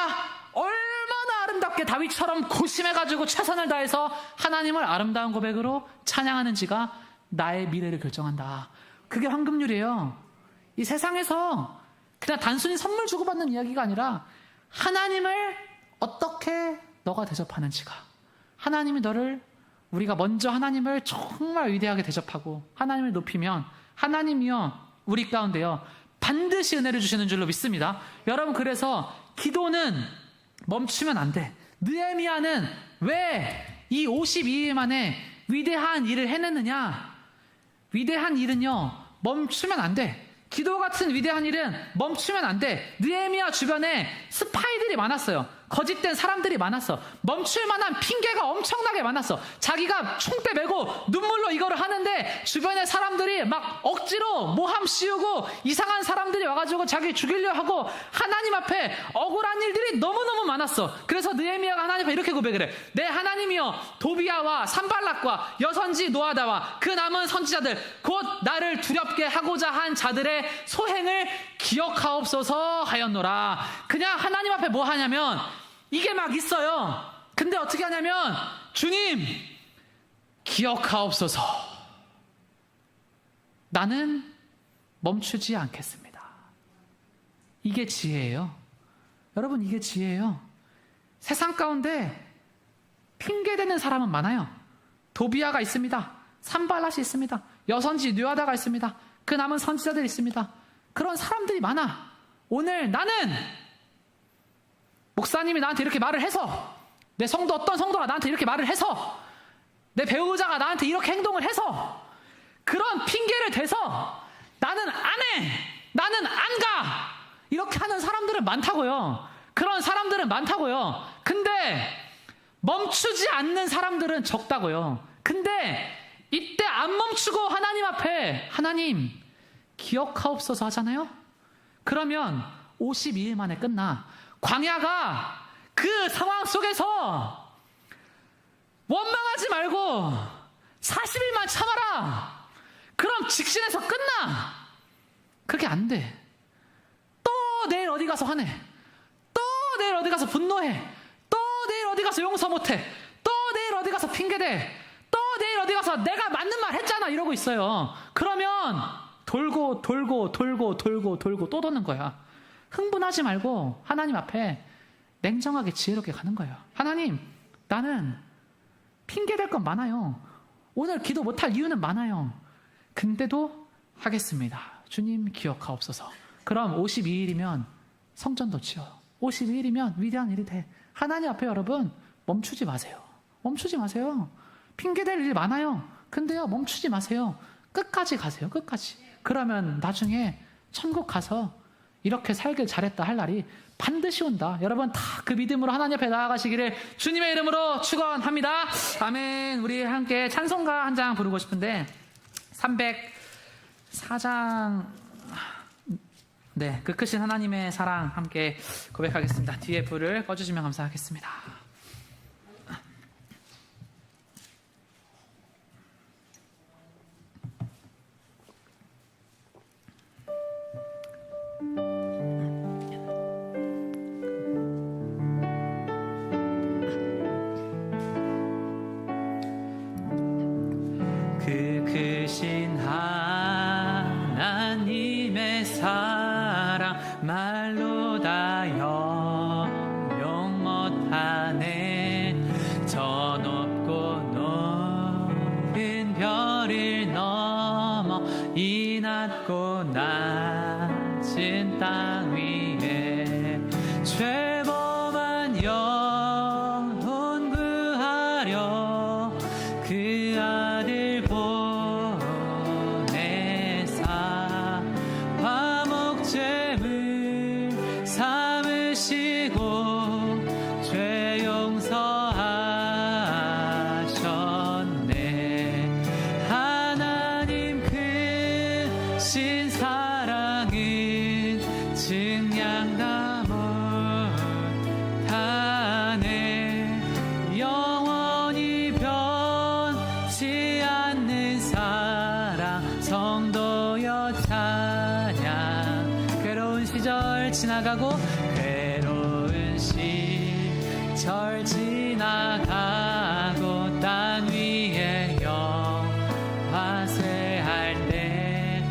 얼마나 아름답게 다윗처럼 고심해가지고 최선을 다해서 하나님을 아름다운 고백으로 찬양하는지가 나의 미래를 결정한다. 그게 황금률이에요. 이 세상에서 그냥 단순히 선물 주고받는 이야기가 아니라 하나님을 어떻게 너가 대접하는지가, 하나님이 너를, 우리가 먼저 하나님을 정말 위대하게 대접하고 하나님을 높이면 하나님이요 우리 가운데요 반드시 은혜를 주시는 줄로 믿습니다. 여러분, 그래서 기도는 멈추면 안 돼. 느헤미야는 왜 이 52일 만에 위대한 일을 해냈느냐? 위대한 일은요 멈추면 안 돼. 기도 같은 위대한 일은 멈추면 안 돼. 느헤미야 주변에 스파이들이 많았어요. 거짓된 사람들이 많았어. 멈출 만한 핑계가 엄청나게 많았어. 자기가 총대 메고 눈물로 이거를 하는데 주변에 사람들이 막 억지로 모함 씌우고 이상한 사람들이 와가지고 자기 죽이려 하고 하나님 앞에 억울한 일들이 너무너무 많았어. 그래서 느헤미야가 하나님 앞에 이렇게 고백을 해. 내 하나님이여, 도비야와 산발락과 여선지 노아다와 그 남은 선지자들 곧 나를 두렵게 하고자 한 자들의 소행을 기억하옵소서 하였노라. 그냥 하나님 앞에 뭐 하냐면 이게 막 있어요. 근데 어떻게 하냐면, 주님 기억하옵소서. 나는 멈추지 않겠습니다. 이게 지혜예요. 여러분, 이게 지혜예요. 세상 가운데 핑계대는 사람은 많아요. 도비야가 있습니다. 산발랏이 있습니다. 여선지 느와다가 있습니다. 그 남은 선지자들이 있습니다. 그런 사람들이 많아. 오늘 나는 목사님이 나한테 이렇게 말을 해서, 내 성도 어떤 성도가 나한테 이렇게 말을 해서, 내 배우자가 나한테 이렇게 행동을 해서, 그런 핑계를 대서 나는 안 해, 나는 안 가, 이렇게 하는 사람들은 많다고요. 그런 사람들은 많다고요. 근데 멈추지 않는 사람들은 적다고요. 근데 이때 안 멈추고 하나님 앞에 하나님 기억하옵소서 하잖아요. 그러면 52일 만에 끝나. 광야가 그 상황 속에서 원망하지 말고 40일만 참아라, 그럼 직신에서 끝나. 그렇게 안 돼. 또 내일 어디 가서 화내, 또 내일 어디 가서 분노해, 또 내일 어디 가서 용서 못해, 또 내일 내일 어디 가서 핑계대. 또 내일 어디 가서 내가 맞는 말 했잖아 이러고 있어요. 그러면 돌고 또 도는 거야. 흥분하지 말고 하나님 앞에 냉정하게 지혜롭게 가는 거예요. 하나님, 나는 핑계댈 건 많아요. 오늘 기도 못할 이유는 많아요. 근데도 하겠습니다. 주님 기억하옵소서. 그럼 52일이면 성전도 지어요. 52일이면 위대한 일이 돼. 하나님 앞에 여러분 멈추지 마세요. 멈추지 마세요. 핑계댈 일이 많아요. 근데요, 멈추지 마세요. 끝까지 가세요. 끝까지. 그러면 나중에 천국 가서 이렇게 살길 잘했다 할 날이 반드시 온다. 여러분 다 그 믿음으로 하나님 앞에 나아가시기를 주님의 이름으로 축원합니다. 아멘. 우리 함께 찬송가 한 장 부르고 싶은데 304장 네, 그 크신 하나님의 사랑 함께 고백하겠습니다. 뒤에 불을 꺼주시면 감사하겠습니다. 그 크신 하나님의 사랑 말로 다 형용 못하네. 저 높고 높은 별을 넘어 이 낮고 낮은 땅 위에 죄범한 영혼 구하려 그 아들 보내사 화목제물 삼으시고 죄 용서하셨네. 하나님 크신 사랑은 증량 다 못하네. 영원히 변치 않는 사랑 성도여 찬양. 괴로운 시절 지나가고 괴로운 시절 지나가고 땅 위에 영화쇠할 때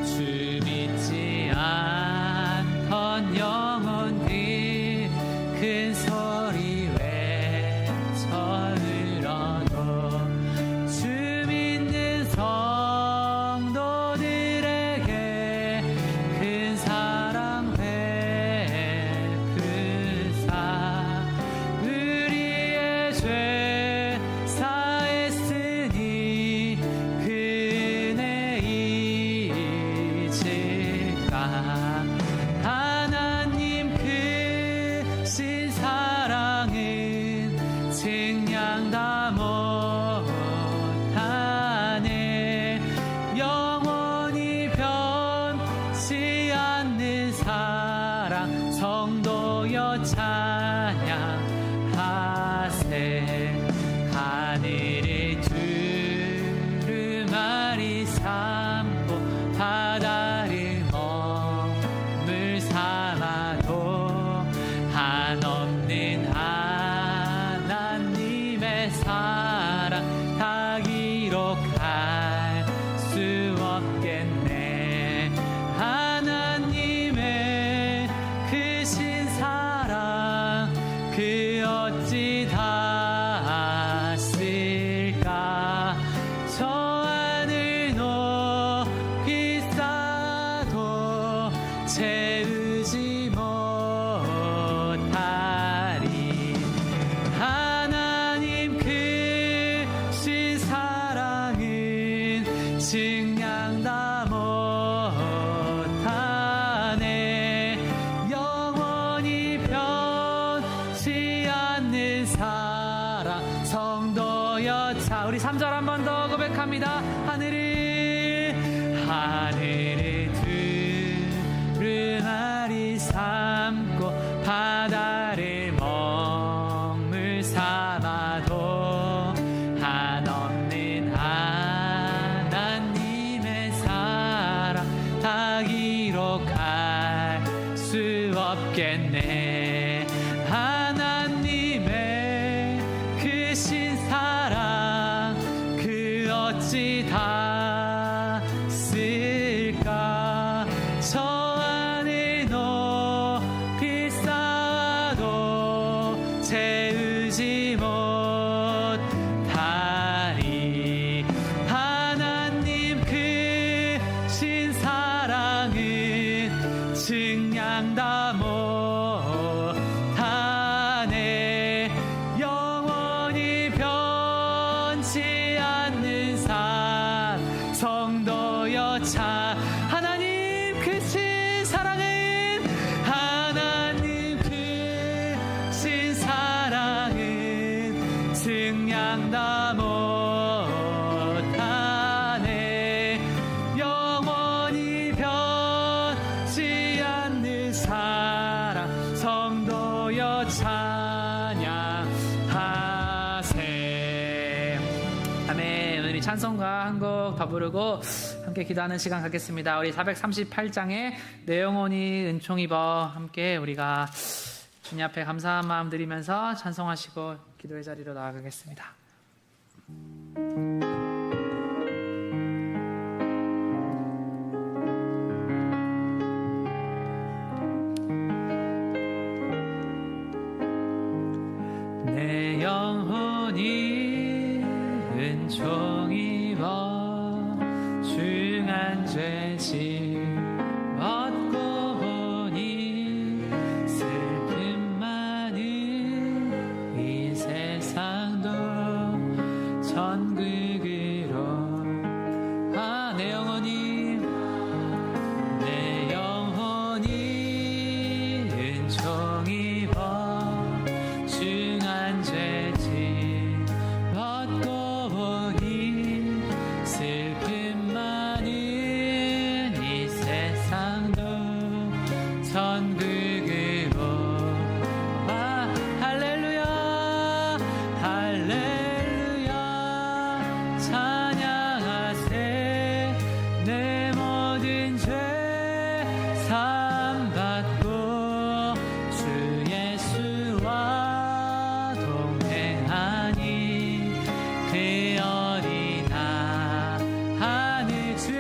주 믿지 않던 영혼들 큰 소리 외쳐 울어도 주 믿는 성도들에게 큰 사랑 베푸사 우리의 죄 사했으니 그 은혜 잊을까. 하나님 크신 사랑은 증량 다 못하네. 영원히 변치 않는 사랑 성도여 찬양하세. 하늘을 두루마리 삼고 바다를 먹물 삼아도 한없는 하나님의 사랑 다 기록할 수 없겠네. 하나님의 크신 사랑 그 어찌 다 쓸까. 저 하늘 높이 쌓아도 채우지 못하리. 하나님 크신 사랑은 증량 다 못하네. 영원히 변치 않는 사랑 성도여 자 우리 3절 한 번 더 고백합니다. 하늘을 두루마리 삼고 바다를 먹물 삼아도 한없는 하나님의 사랑 다 기록할 수 없겠네. 하나님의 크신 사랑 무엇이 닿았을까? 저 안에 높이 쌓아도 채우지 못하리. 하나님 크신 사랑은 증량다 못하네. 영원히 변치 않는 산 성도여 차. 하나님 크신 사랑은, 하나님 크신 사랑은 증량다 못하네. 영원히 변치 않는 사랑 성도여 찬양하세. 아멘. 오늘 이 찬송가 한 곡 더 부르고 함께 기도하는 시간 갖겠습니다. 우리 438장에 내 영혼이 은총 입어, 함께 우리가 주님 앞에 감사한 마음 드리면서 찬송하시고 기도의 자리로 나아가겠습니다. 내 영혼이 은총 입어 중한 죄 짊었고 보니 슬픔 많은 이 세상도 천국으로. 내 영혼이 은총 입어 중한 죄 짊었고 보니 슬픔 많은 이 세상도 천국으로. 할렐루야 할렐루야 찬양하세. 내 모든 죄 사함받고 주 예수와 동행하니 그 어디나 하늘. 주의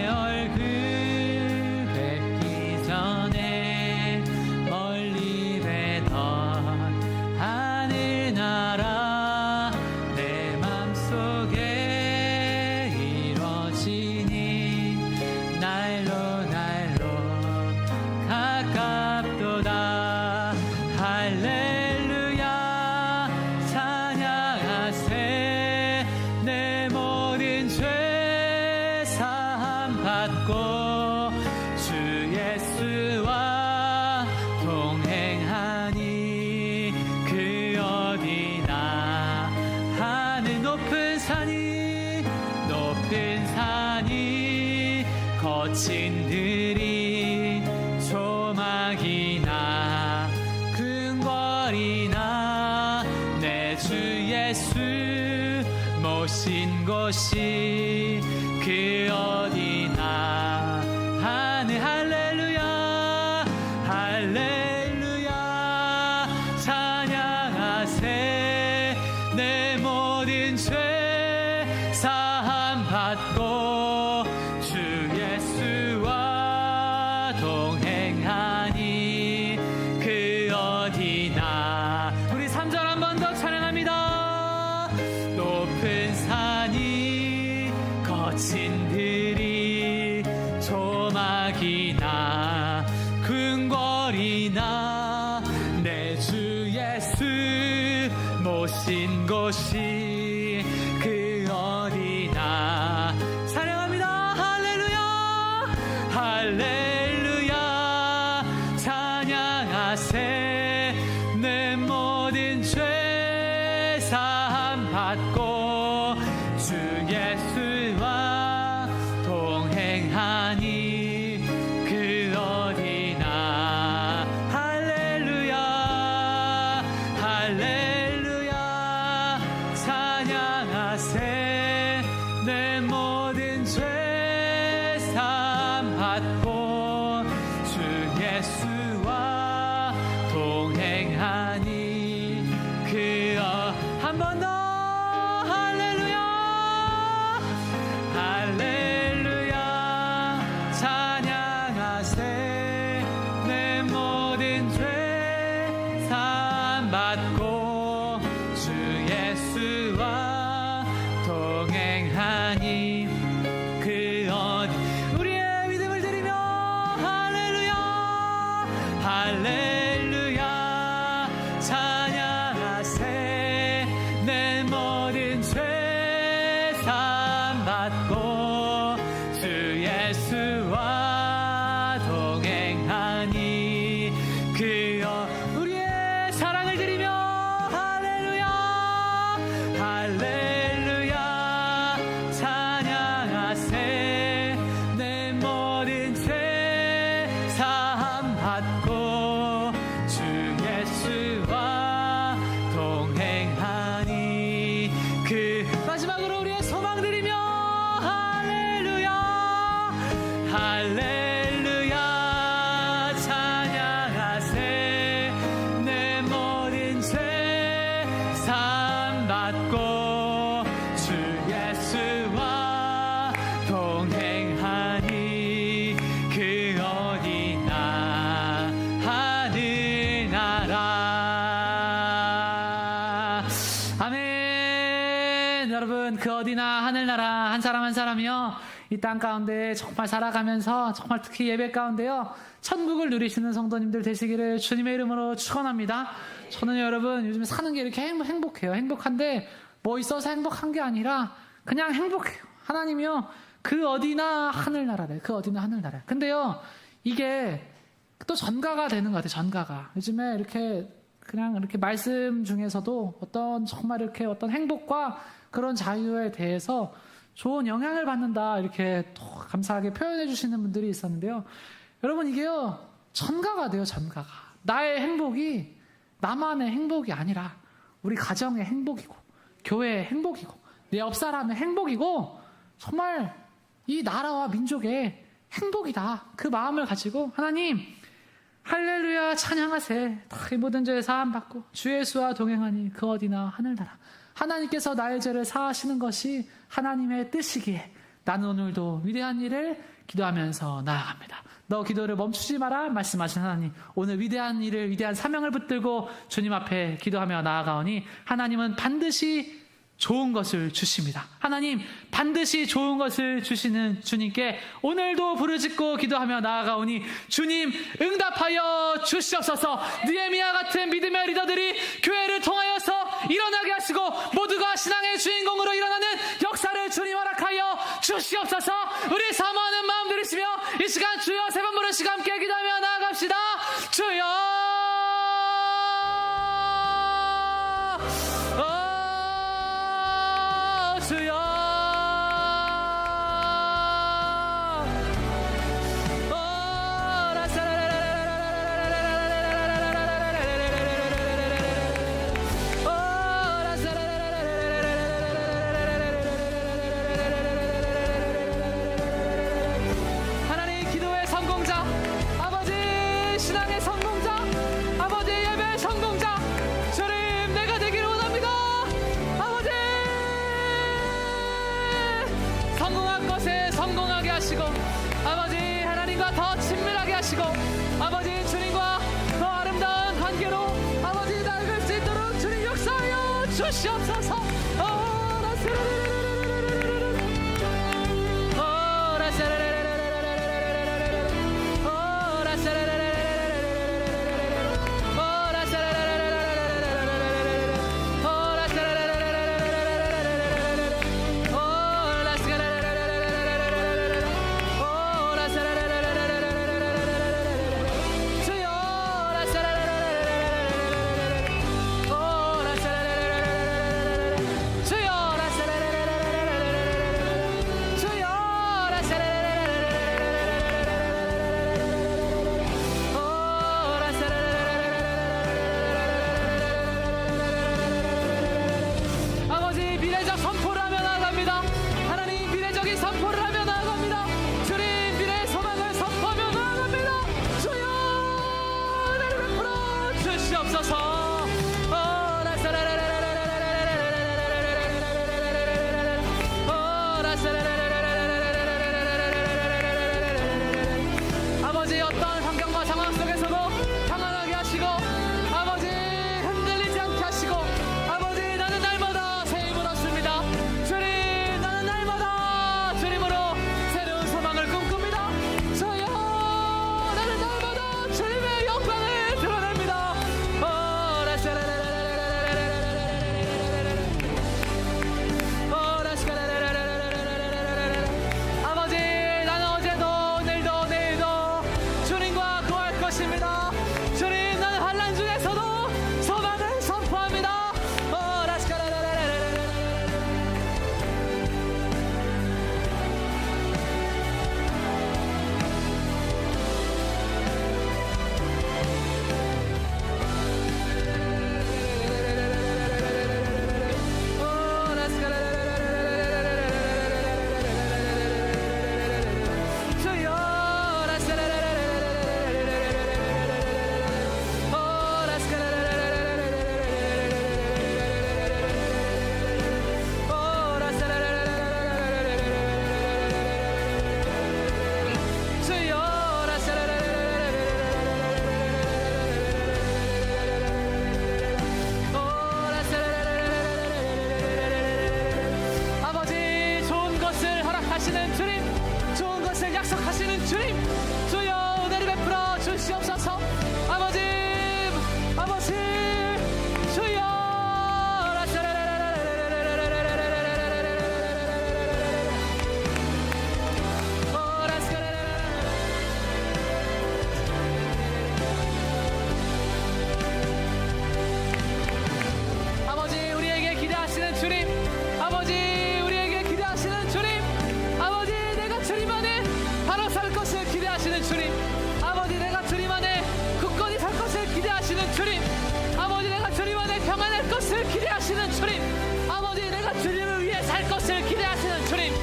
얼굴 뵙기 전에 멀리 뵈던 하늘나라 내 맘속에 이루어지니 날로 가깝도다. 할렐루야 찬양하세. 내 모든 죄 사함받고 주 예수와 동행하니 그 어디나 하늘. 높은 산이 거친 들이 조막이나 궁궐이나 내 주 예수 모신 곳이 그 어디나 하늘. 할렐루야 할렐루야 찬양하세. 내 모든 죄 사함받고 주 예수와 동행하니 그 어디나. 우리 3절 한 번 더 찬양합니다. 높은 산이 거친 들이 조막이나 궁궐이나 내 주 예수 모신 곳이 그 어디나. 찬양합니다. 할렐루야 할렐루야 찬양하세. 내 모든 죄 사함받고 주 예수와 동행하니 그 어디나. 할렐루야 할렐루야 찬양. 사함 받고 주 예수와 동행하니 그 어디 우리의 믿음을 드리며 할렐루야 할렐루야 찬양하세 내 모든 죄 사함 받고 주 예수와 동행하니 그 우리의 사랑을 드리며 할렐루야 할렐루야 찬양하세 내 모든 죄 사함 받고 주 예수와 동행하니 그 마지막으로 우리의 소망 드리며 할렐루야 할렐루야 찬양하세 내 모든 죄 사함 받고 주 예수와 동행하니 그 어디나 하늘나라. 아멘. 여러분, 그 어디나 하늘나라 한 사람 한 사람이요 이 땅 가운데 정말 살아가면서 정말 특히 예배 가운데요 천국을 누리시는 성도님들 되시기를 주님의 이름으로 축원합니다. 저는 여러분 요즘에 사는 게 이렇게 행복해요. 행복한데 뭐 있어서 행복한 게 아니라 그냥 행복해요. 하나님이요 그 어디나 하늘나라래. 그 어디나 하늘나라. 근데요 이게 또 전가가 되는 것 같아요. 전가가 요즘에 이렇게 그냥 이렇게 말씀 중에서도 어떤 정말 이렇게 어떤 행복과 그런 자유에 대해서 좋은 영향을 받는다 이렇게 또 감사하게 표현해 주시는 분들이 있었는데요. 여러분 이게요 전가가 돼요. 전가가 나의 행복이 나만의 행복이 아니라 우리 가정의 행복이고 교회의 행복이고 내 옆 사람의 행복이고 정말 이 나라와 민족의 행복이다. 그 마음을 가지고 하나님 할렐루야 찬양하세 이 모든 죄 사함 받고 주 예수와 동행하니 그 어디나 하늘나라. 하나님께서 나의 죄를 사하시는 것이 하나님의 뜻이기에 나는 오늘도 위대한 일을 기도하면서 나아갑니다. 너 기도를 멈추지 마라 말씀하신 하나님 오늘 위대한 일을 위대한 사명을 붙들고 주님 앞에 기도하며 나아가오니 하나님은 반드시 좋은 것을 주십니다. 하나님 반드시 좋은 것을 주시는 주님께 오늘도 부르짖고 기도하며 나아가오니 주님 응답하여 주시옵소서. 느헤미야 같은 믿음의 리더들이 교회를 통하여서 일어나게 하시고 모두가 신앙의 주인공으로 일어나는 역사를 주님 허락하여 주시옵소서. 우리 사모하는 마음 들으시며 이 시간 주여 세 번 부르시고 함께 기도하며 나아갑시다. 주여 주여 하나님 기도의 성공자 아버지 신앙의 성공자 아버지 예배의 성공자 주님 내가 되기를 원합니다. 아버지 성공한 것에 성공하게 하시고 아버지 하나님과 더 친밀하게 하시고 아버지 주님과 더 아름다운 관계로 아버지 나아갈 수 있도록 주님 역사하여 주시옵소서. 아버지 어떤 환경과 상황 속에서도 평안하게 하시고 아버지 흔들림 기대하시는 주님, 아버지 내가 주님을 위해 살 것을 기대하시는 주님,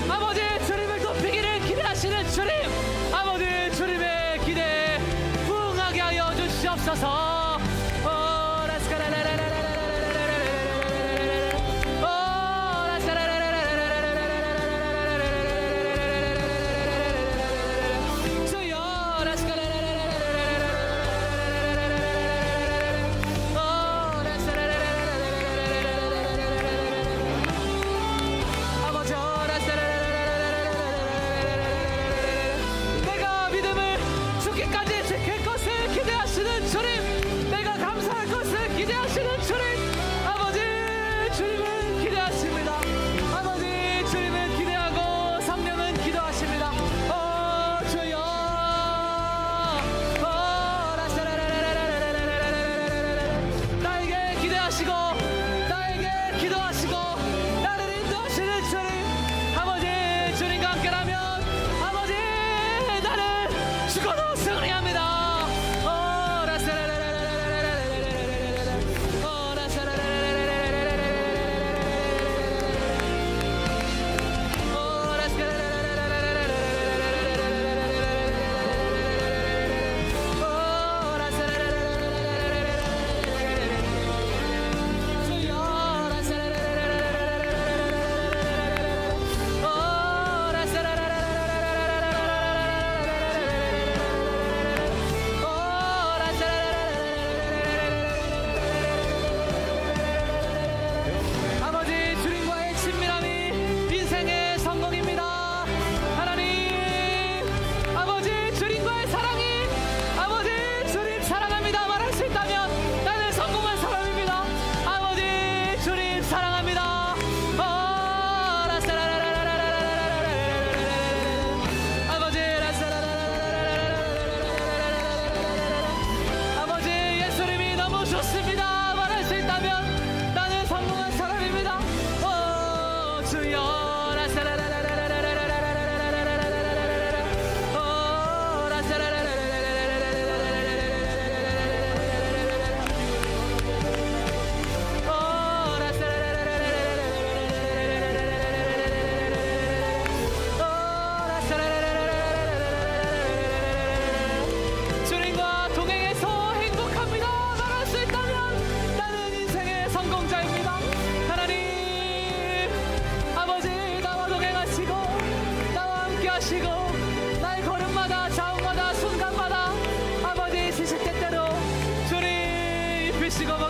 아버지 주님을 높이기를 기대하시는 주님, 아버지 주님의 기대에 부응하게 하여 주시옵소서.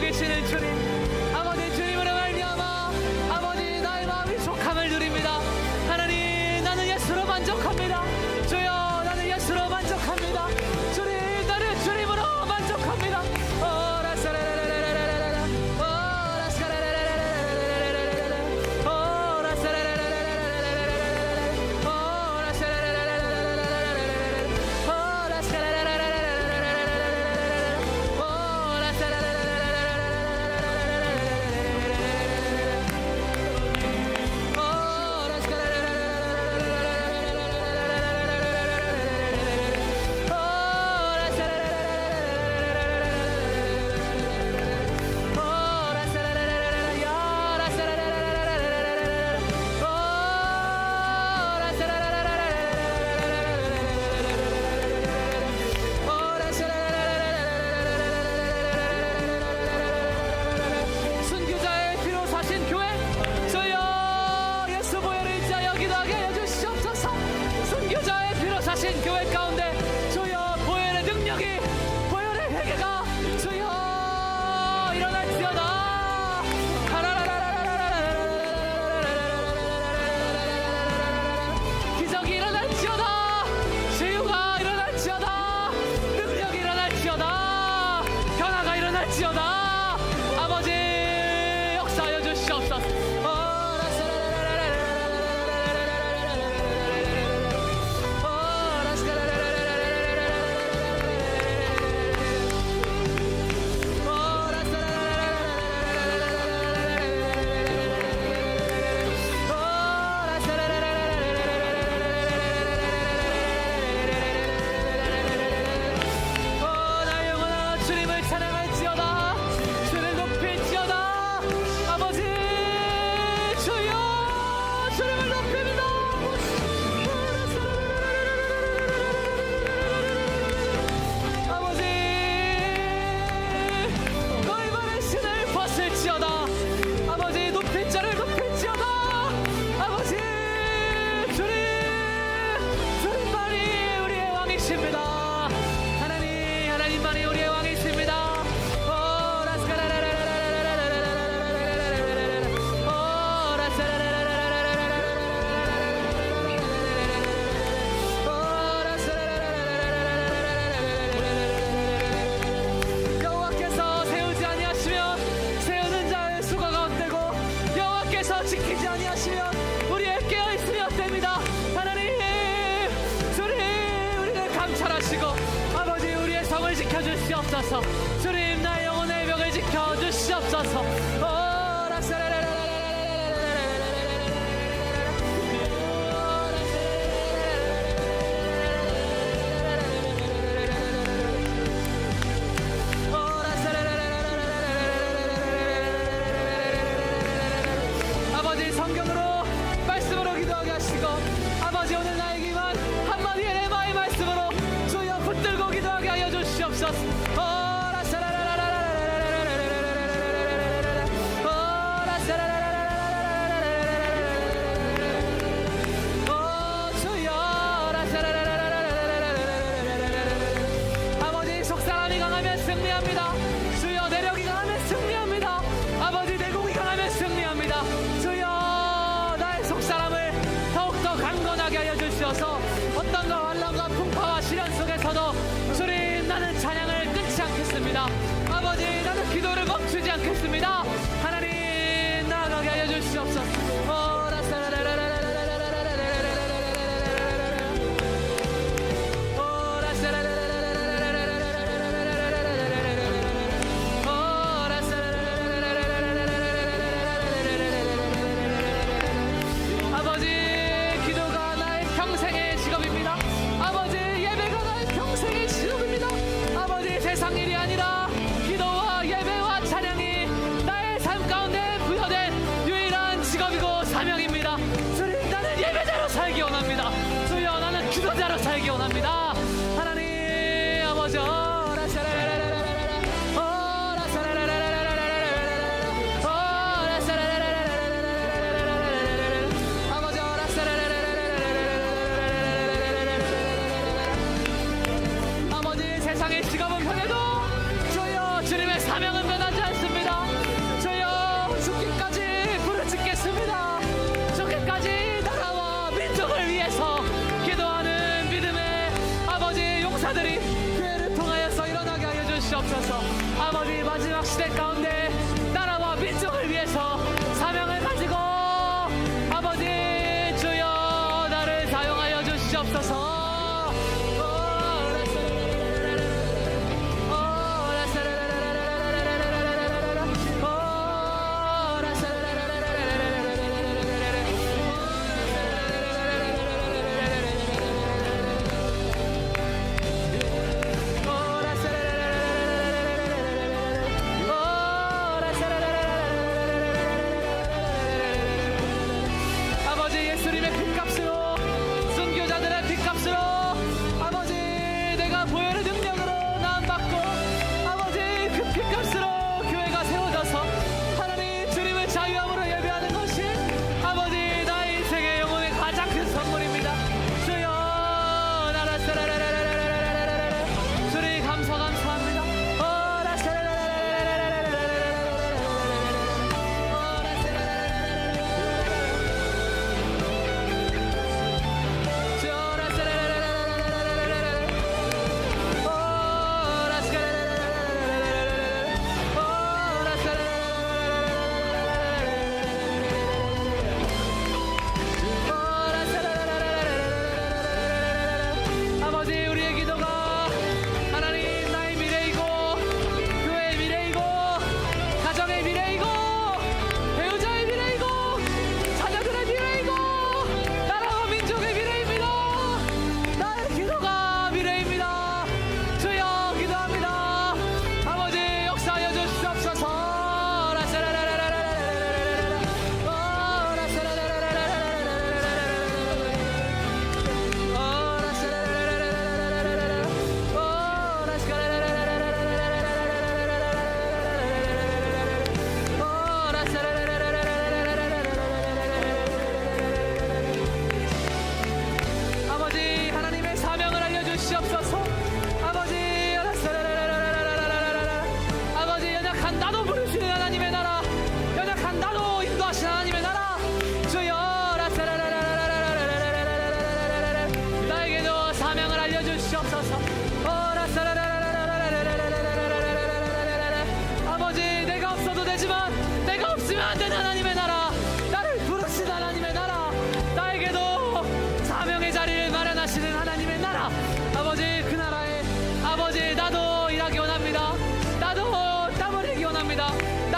계시는 주님, 아버지 주님으로 말미암아 아버지 나의 마음이 족함을 누립니다. 하나님 나는 예수로 만족합니다. 주여 나는 예수로 만족합니다. 주님 나는 주님으로 만족합니다. 아버지 역사하여 주시옵소서. 주시옵소서. 주님 나의 영혼의 벽을 지켜주시옵소서. 아버지 성경으로 말씀으로 기도하게 하시고 아버지 오늘 나에게만 한마디의 레마의 말씀으로 주여 붙들고 기도하게 하여 주시옵소서.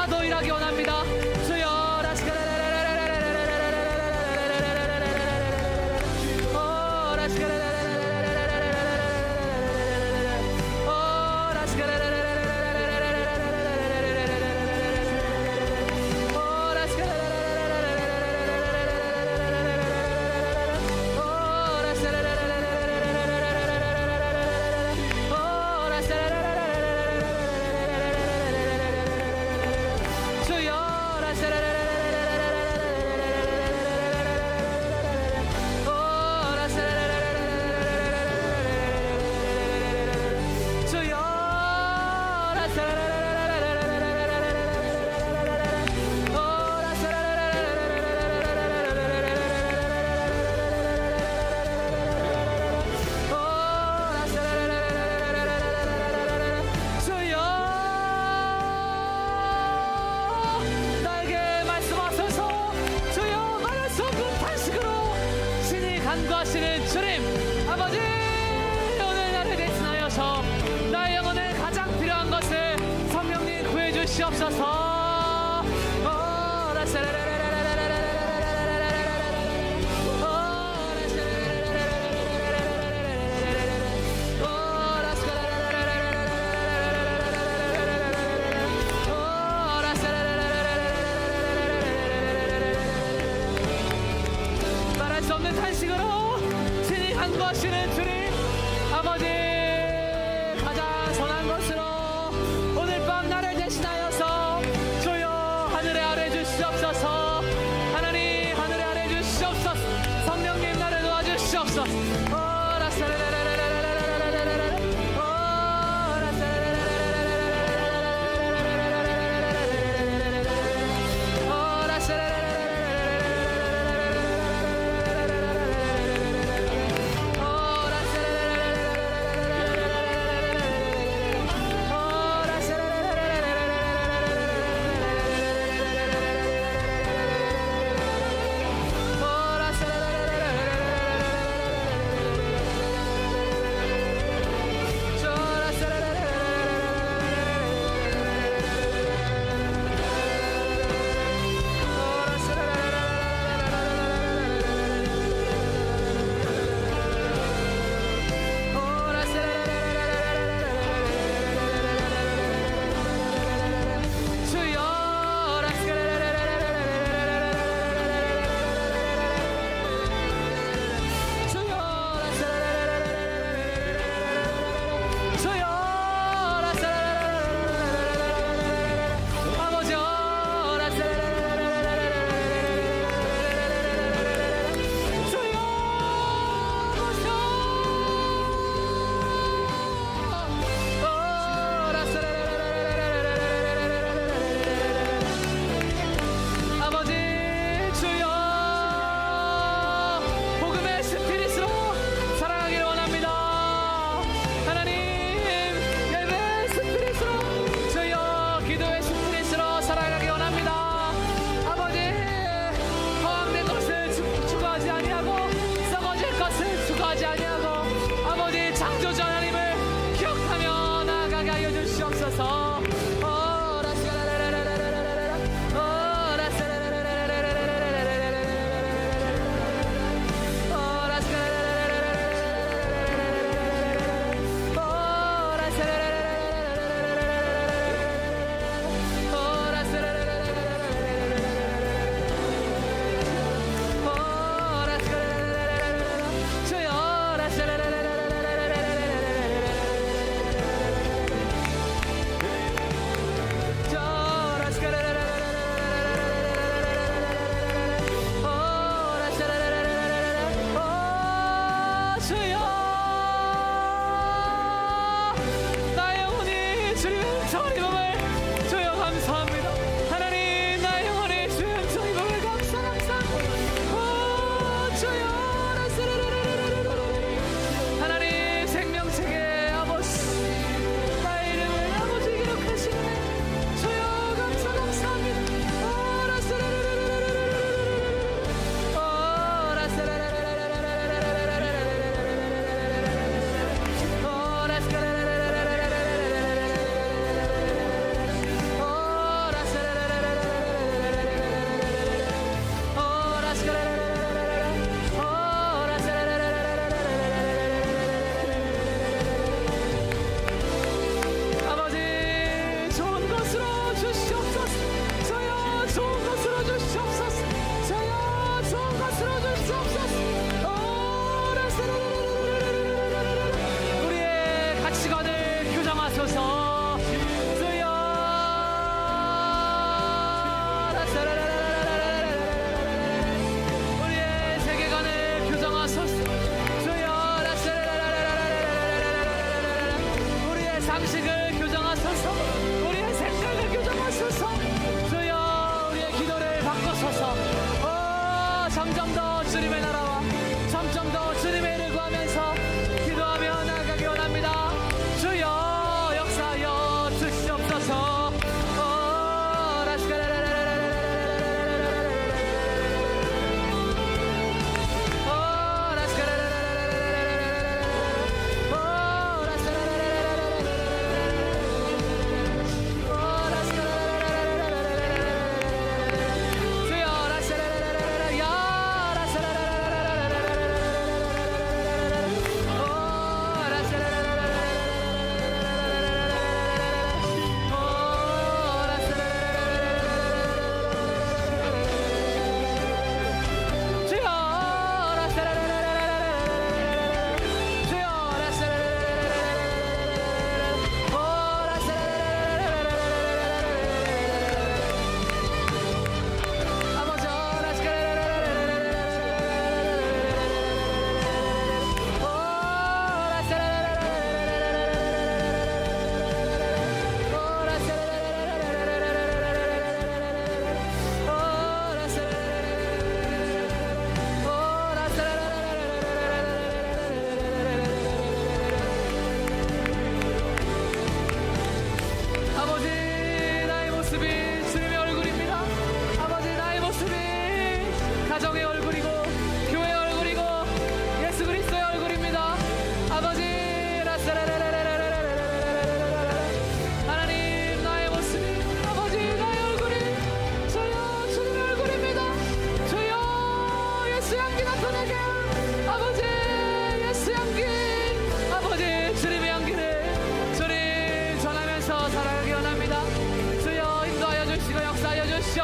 날마다 더 일하기 원합니다. 주여 간구하시는 주님 아버지, 오늘 나를 대신하여서 나의 영혼을 가장 필요한 것을 성령님 구해주시옵소서. 말할 수 없는 탄식으로 신이 간구하시는 주님 아버지, 가장 선한 것으로 오늘 밤 나를 대신하여서 주여 하늘에 아래 주시옵소서. 하나님 하늘에 아래 주시옵소서. 성령님 나를 도와주시옵소서.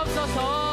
주시옵소서.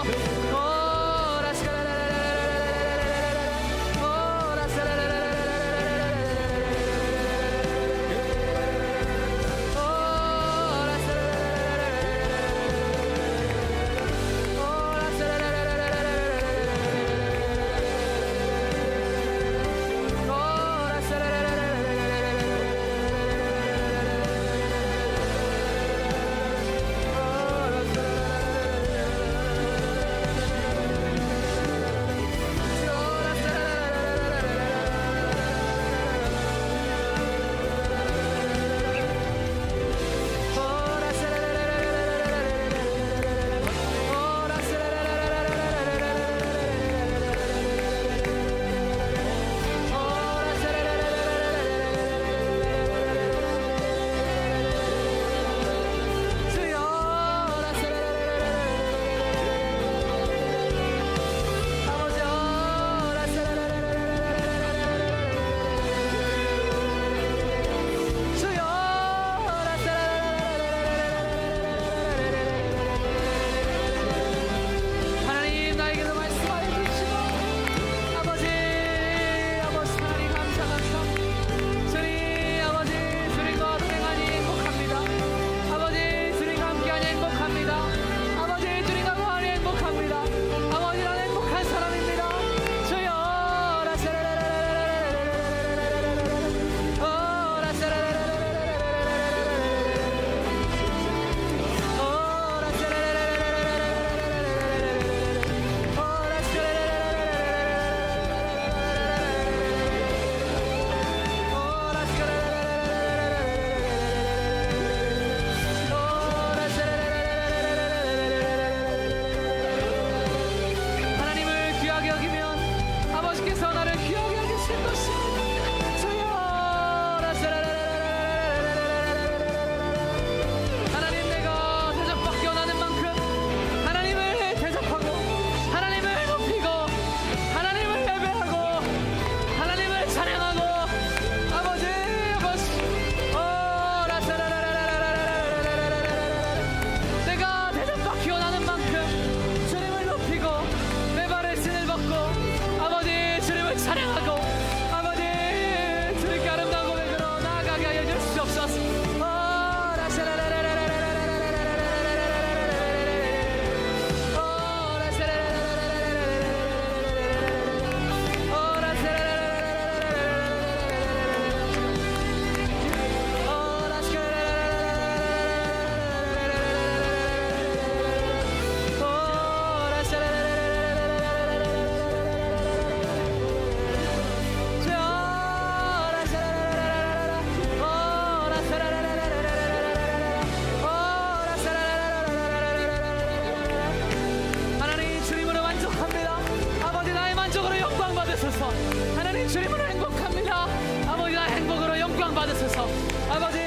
하나님 주님으로 행복합니다. 아버지 나 행복으로 영광 받으소서. 아버지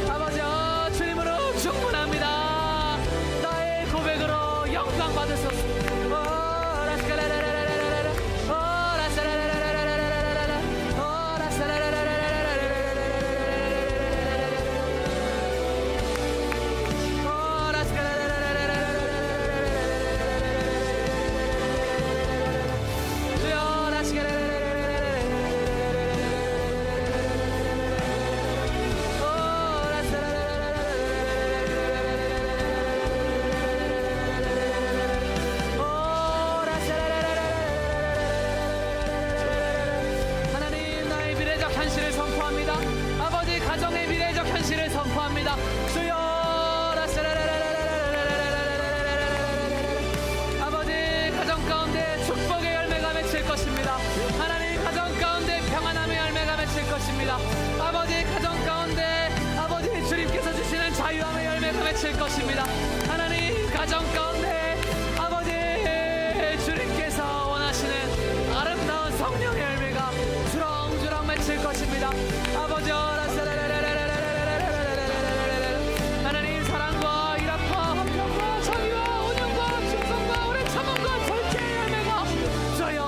아버지 주님으로 충분합니다. 나의 고백으로 영광 받으소서. 현실을 선포합니다. 아버지 가정의 미래적 현실을 선포합니다. 주여 아버지 가정 가운데 축복의 열매가 맺힐 것입니다. 하나님 가정 가운데 평안함의 열매가 맺힐 것입니다. 아버지 가정 가운데 아버지 주님께서 주시는 자유함의 열매가 맺힐 것입니다. 하나님 가정 가운데 아버지 주님께서 원하시는 아름다운 성령의 열매가 주렁주렁 맺힐 것입니다. 아버지 하나님 사랑과 일합과 화평과 자비와 온유과 충성과 오래 참음과 절제의 열매가 저여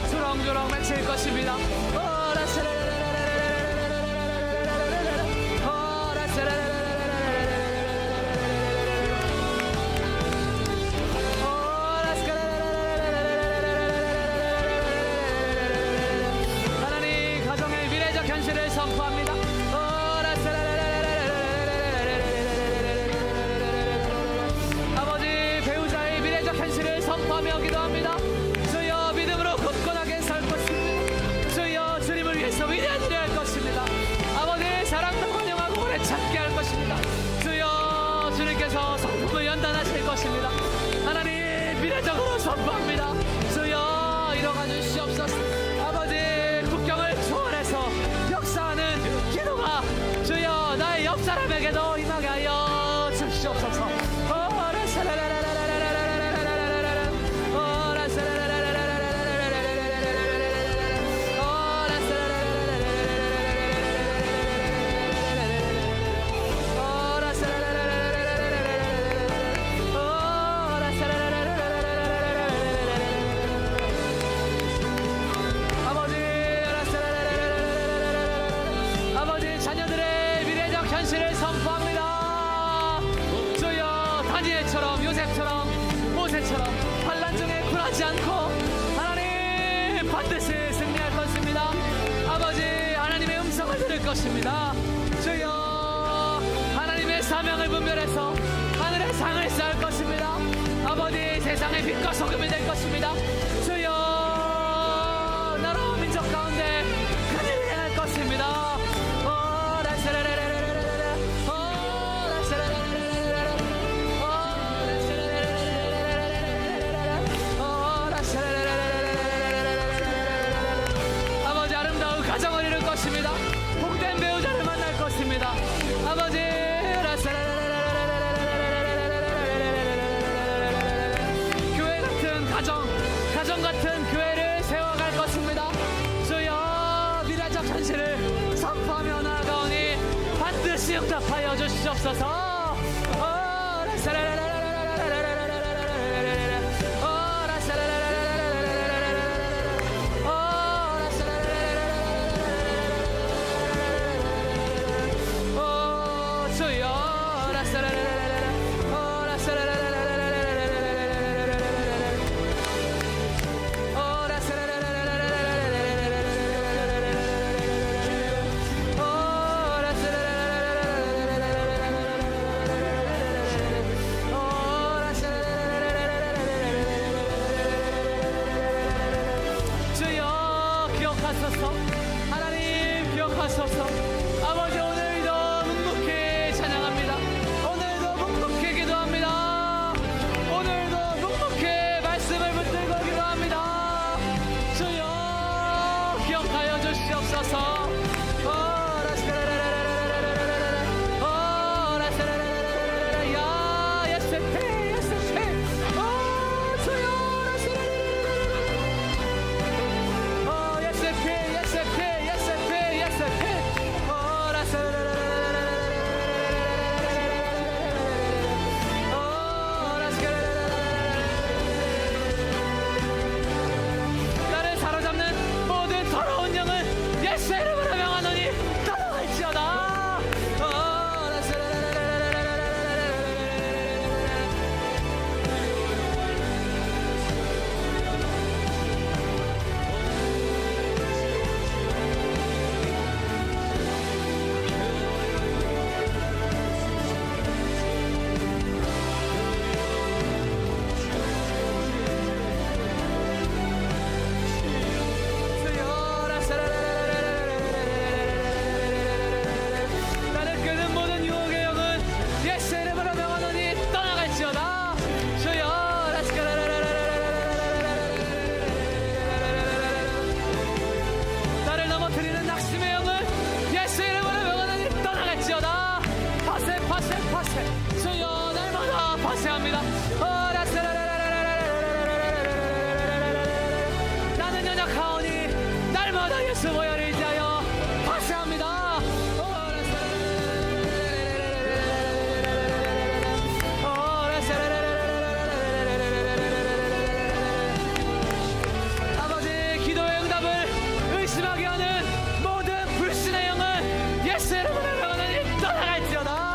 주렁주렁 맺힐 것입니다. 것처럼 환난 중에 굴하지 않고 하나님 반드시 승리할 것입니다. 아버지 하나님의 음성을 들을 것입니다. 주여 하나님의 사명을 분별해서 하늘의 상을 쌓을 것입니다. 아버지 세상의 빛과 소금이 될 것입니다. 주여 나라 민족 가운데 큰일을 행할 것입니다. 아버지 아름다운 가정을 이룰 것입니다. 복된 배우자를 만날 것입니다. 아버지 교회 같은 가정 같은 교회를 세워갈 것입니다. 주여 미래적 현실을 선포하며 나아가오니 반드시 응답하여 주시옵소서. 하나님 기억하소서. 아버지 오늘도 묵묵히 찬양합니다. 오늘도 묵묵히 기도합니다. 오늘도 묵묵히 말씀을 붙들고 기도합니다. 주여 기억하여 주시옵소서. 나를 사로잡는 모든 더러운 영은 예수 이름으로 명하노니 떠나갈지어다. 나를 끄는 모든 유혹의 영은 예수 이름으로 명하노니 떠나갈지어다. 주여 나를 넘어뜨리는 낙심의 영은 예수 이름으로 명하노니 떠나갈지어다. 파세 주여 날마다 파세합니다. 나는 연약하오니 날마다 예수 보혈을 인하여 파세합니다. 아버지 기도의 응답을 의심하게 하는 모든 불신의 영은 예수 이름으로 명하노니 떠나갈지어다.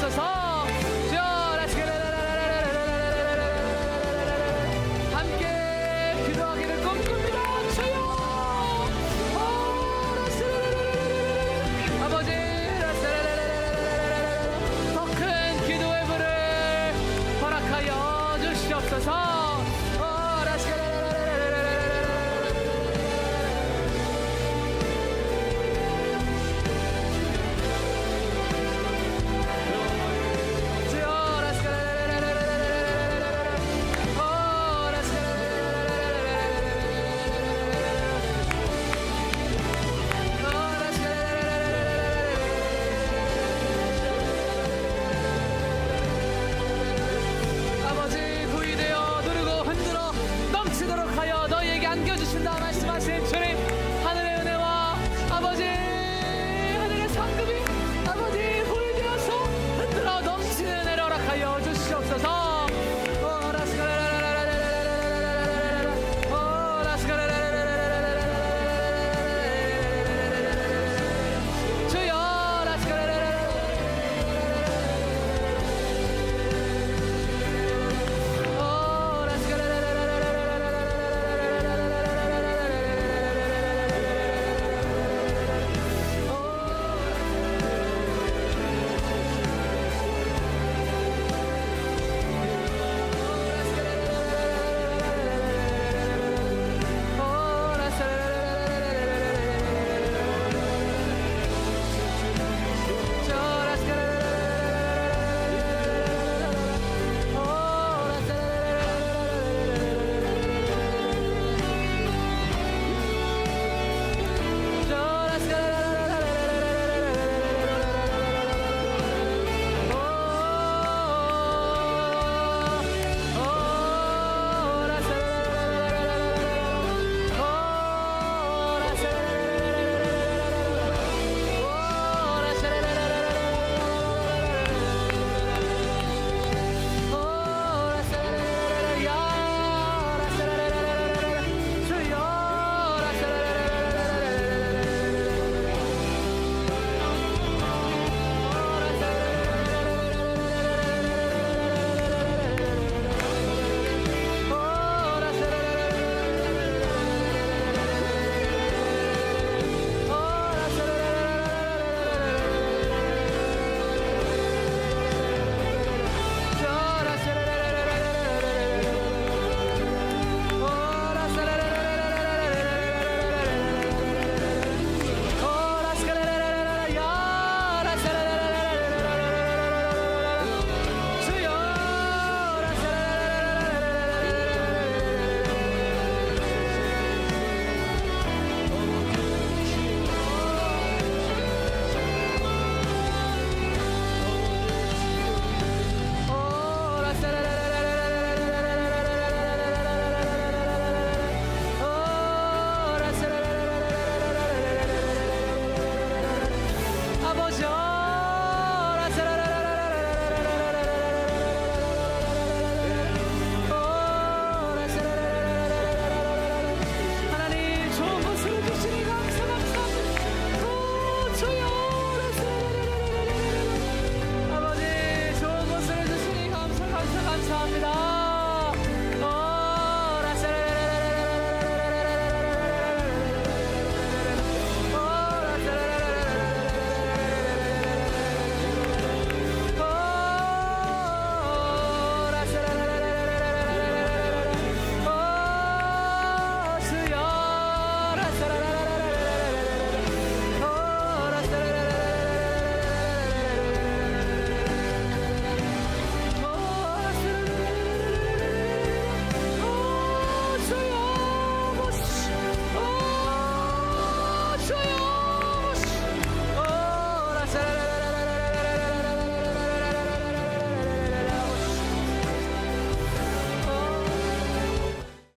주옵소서.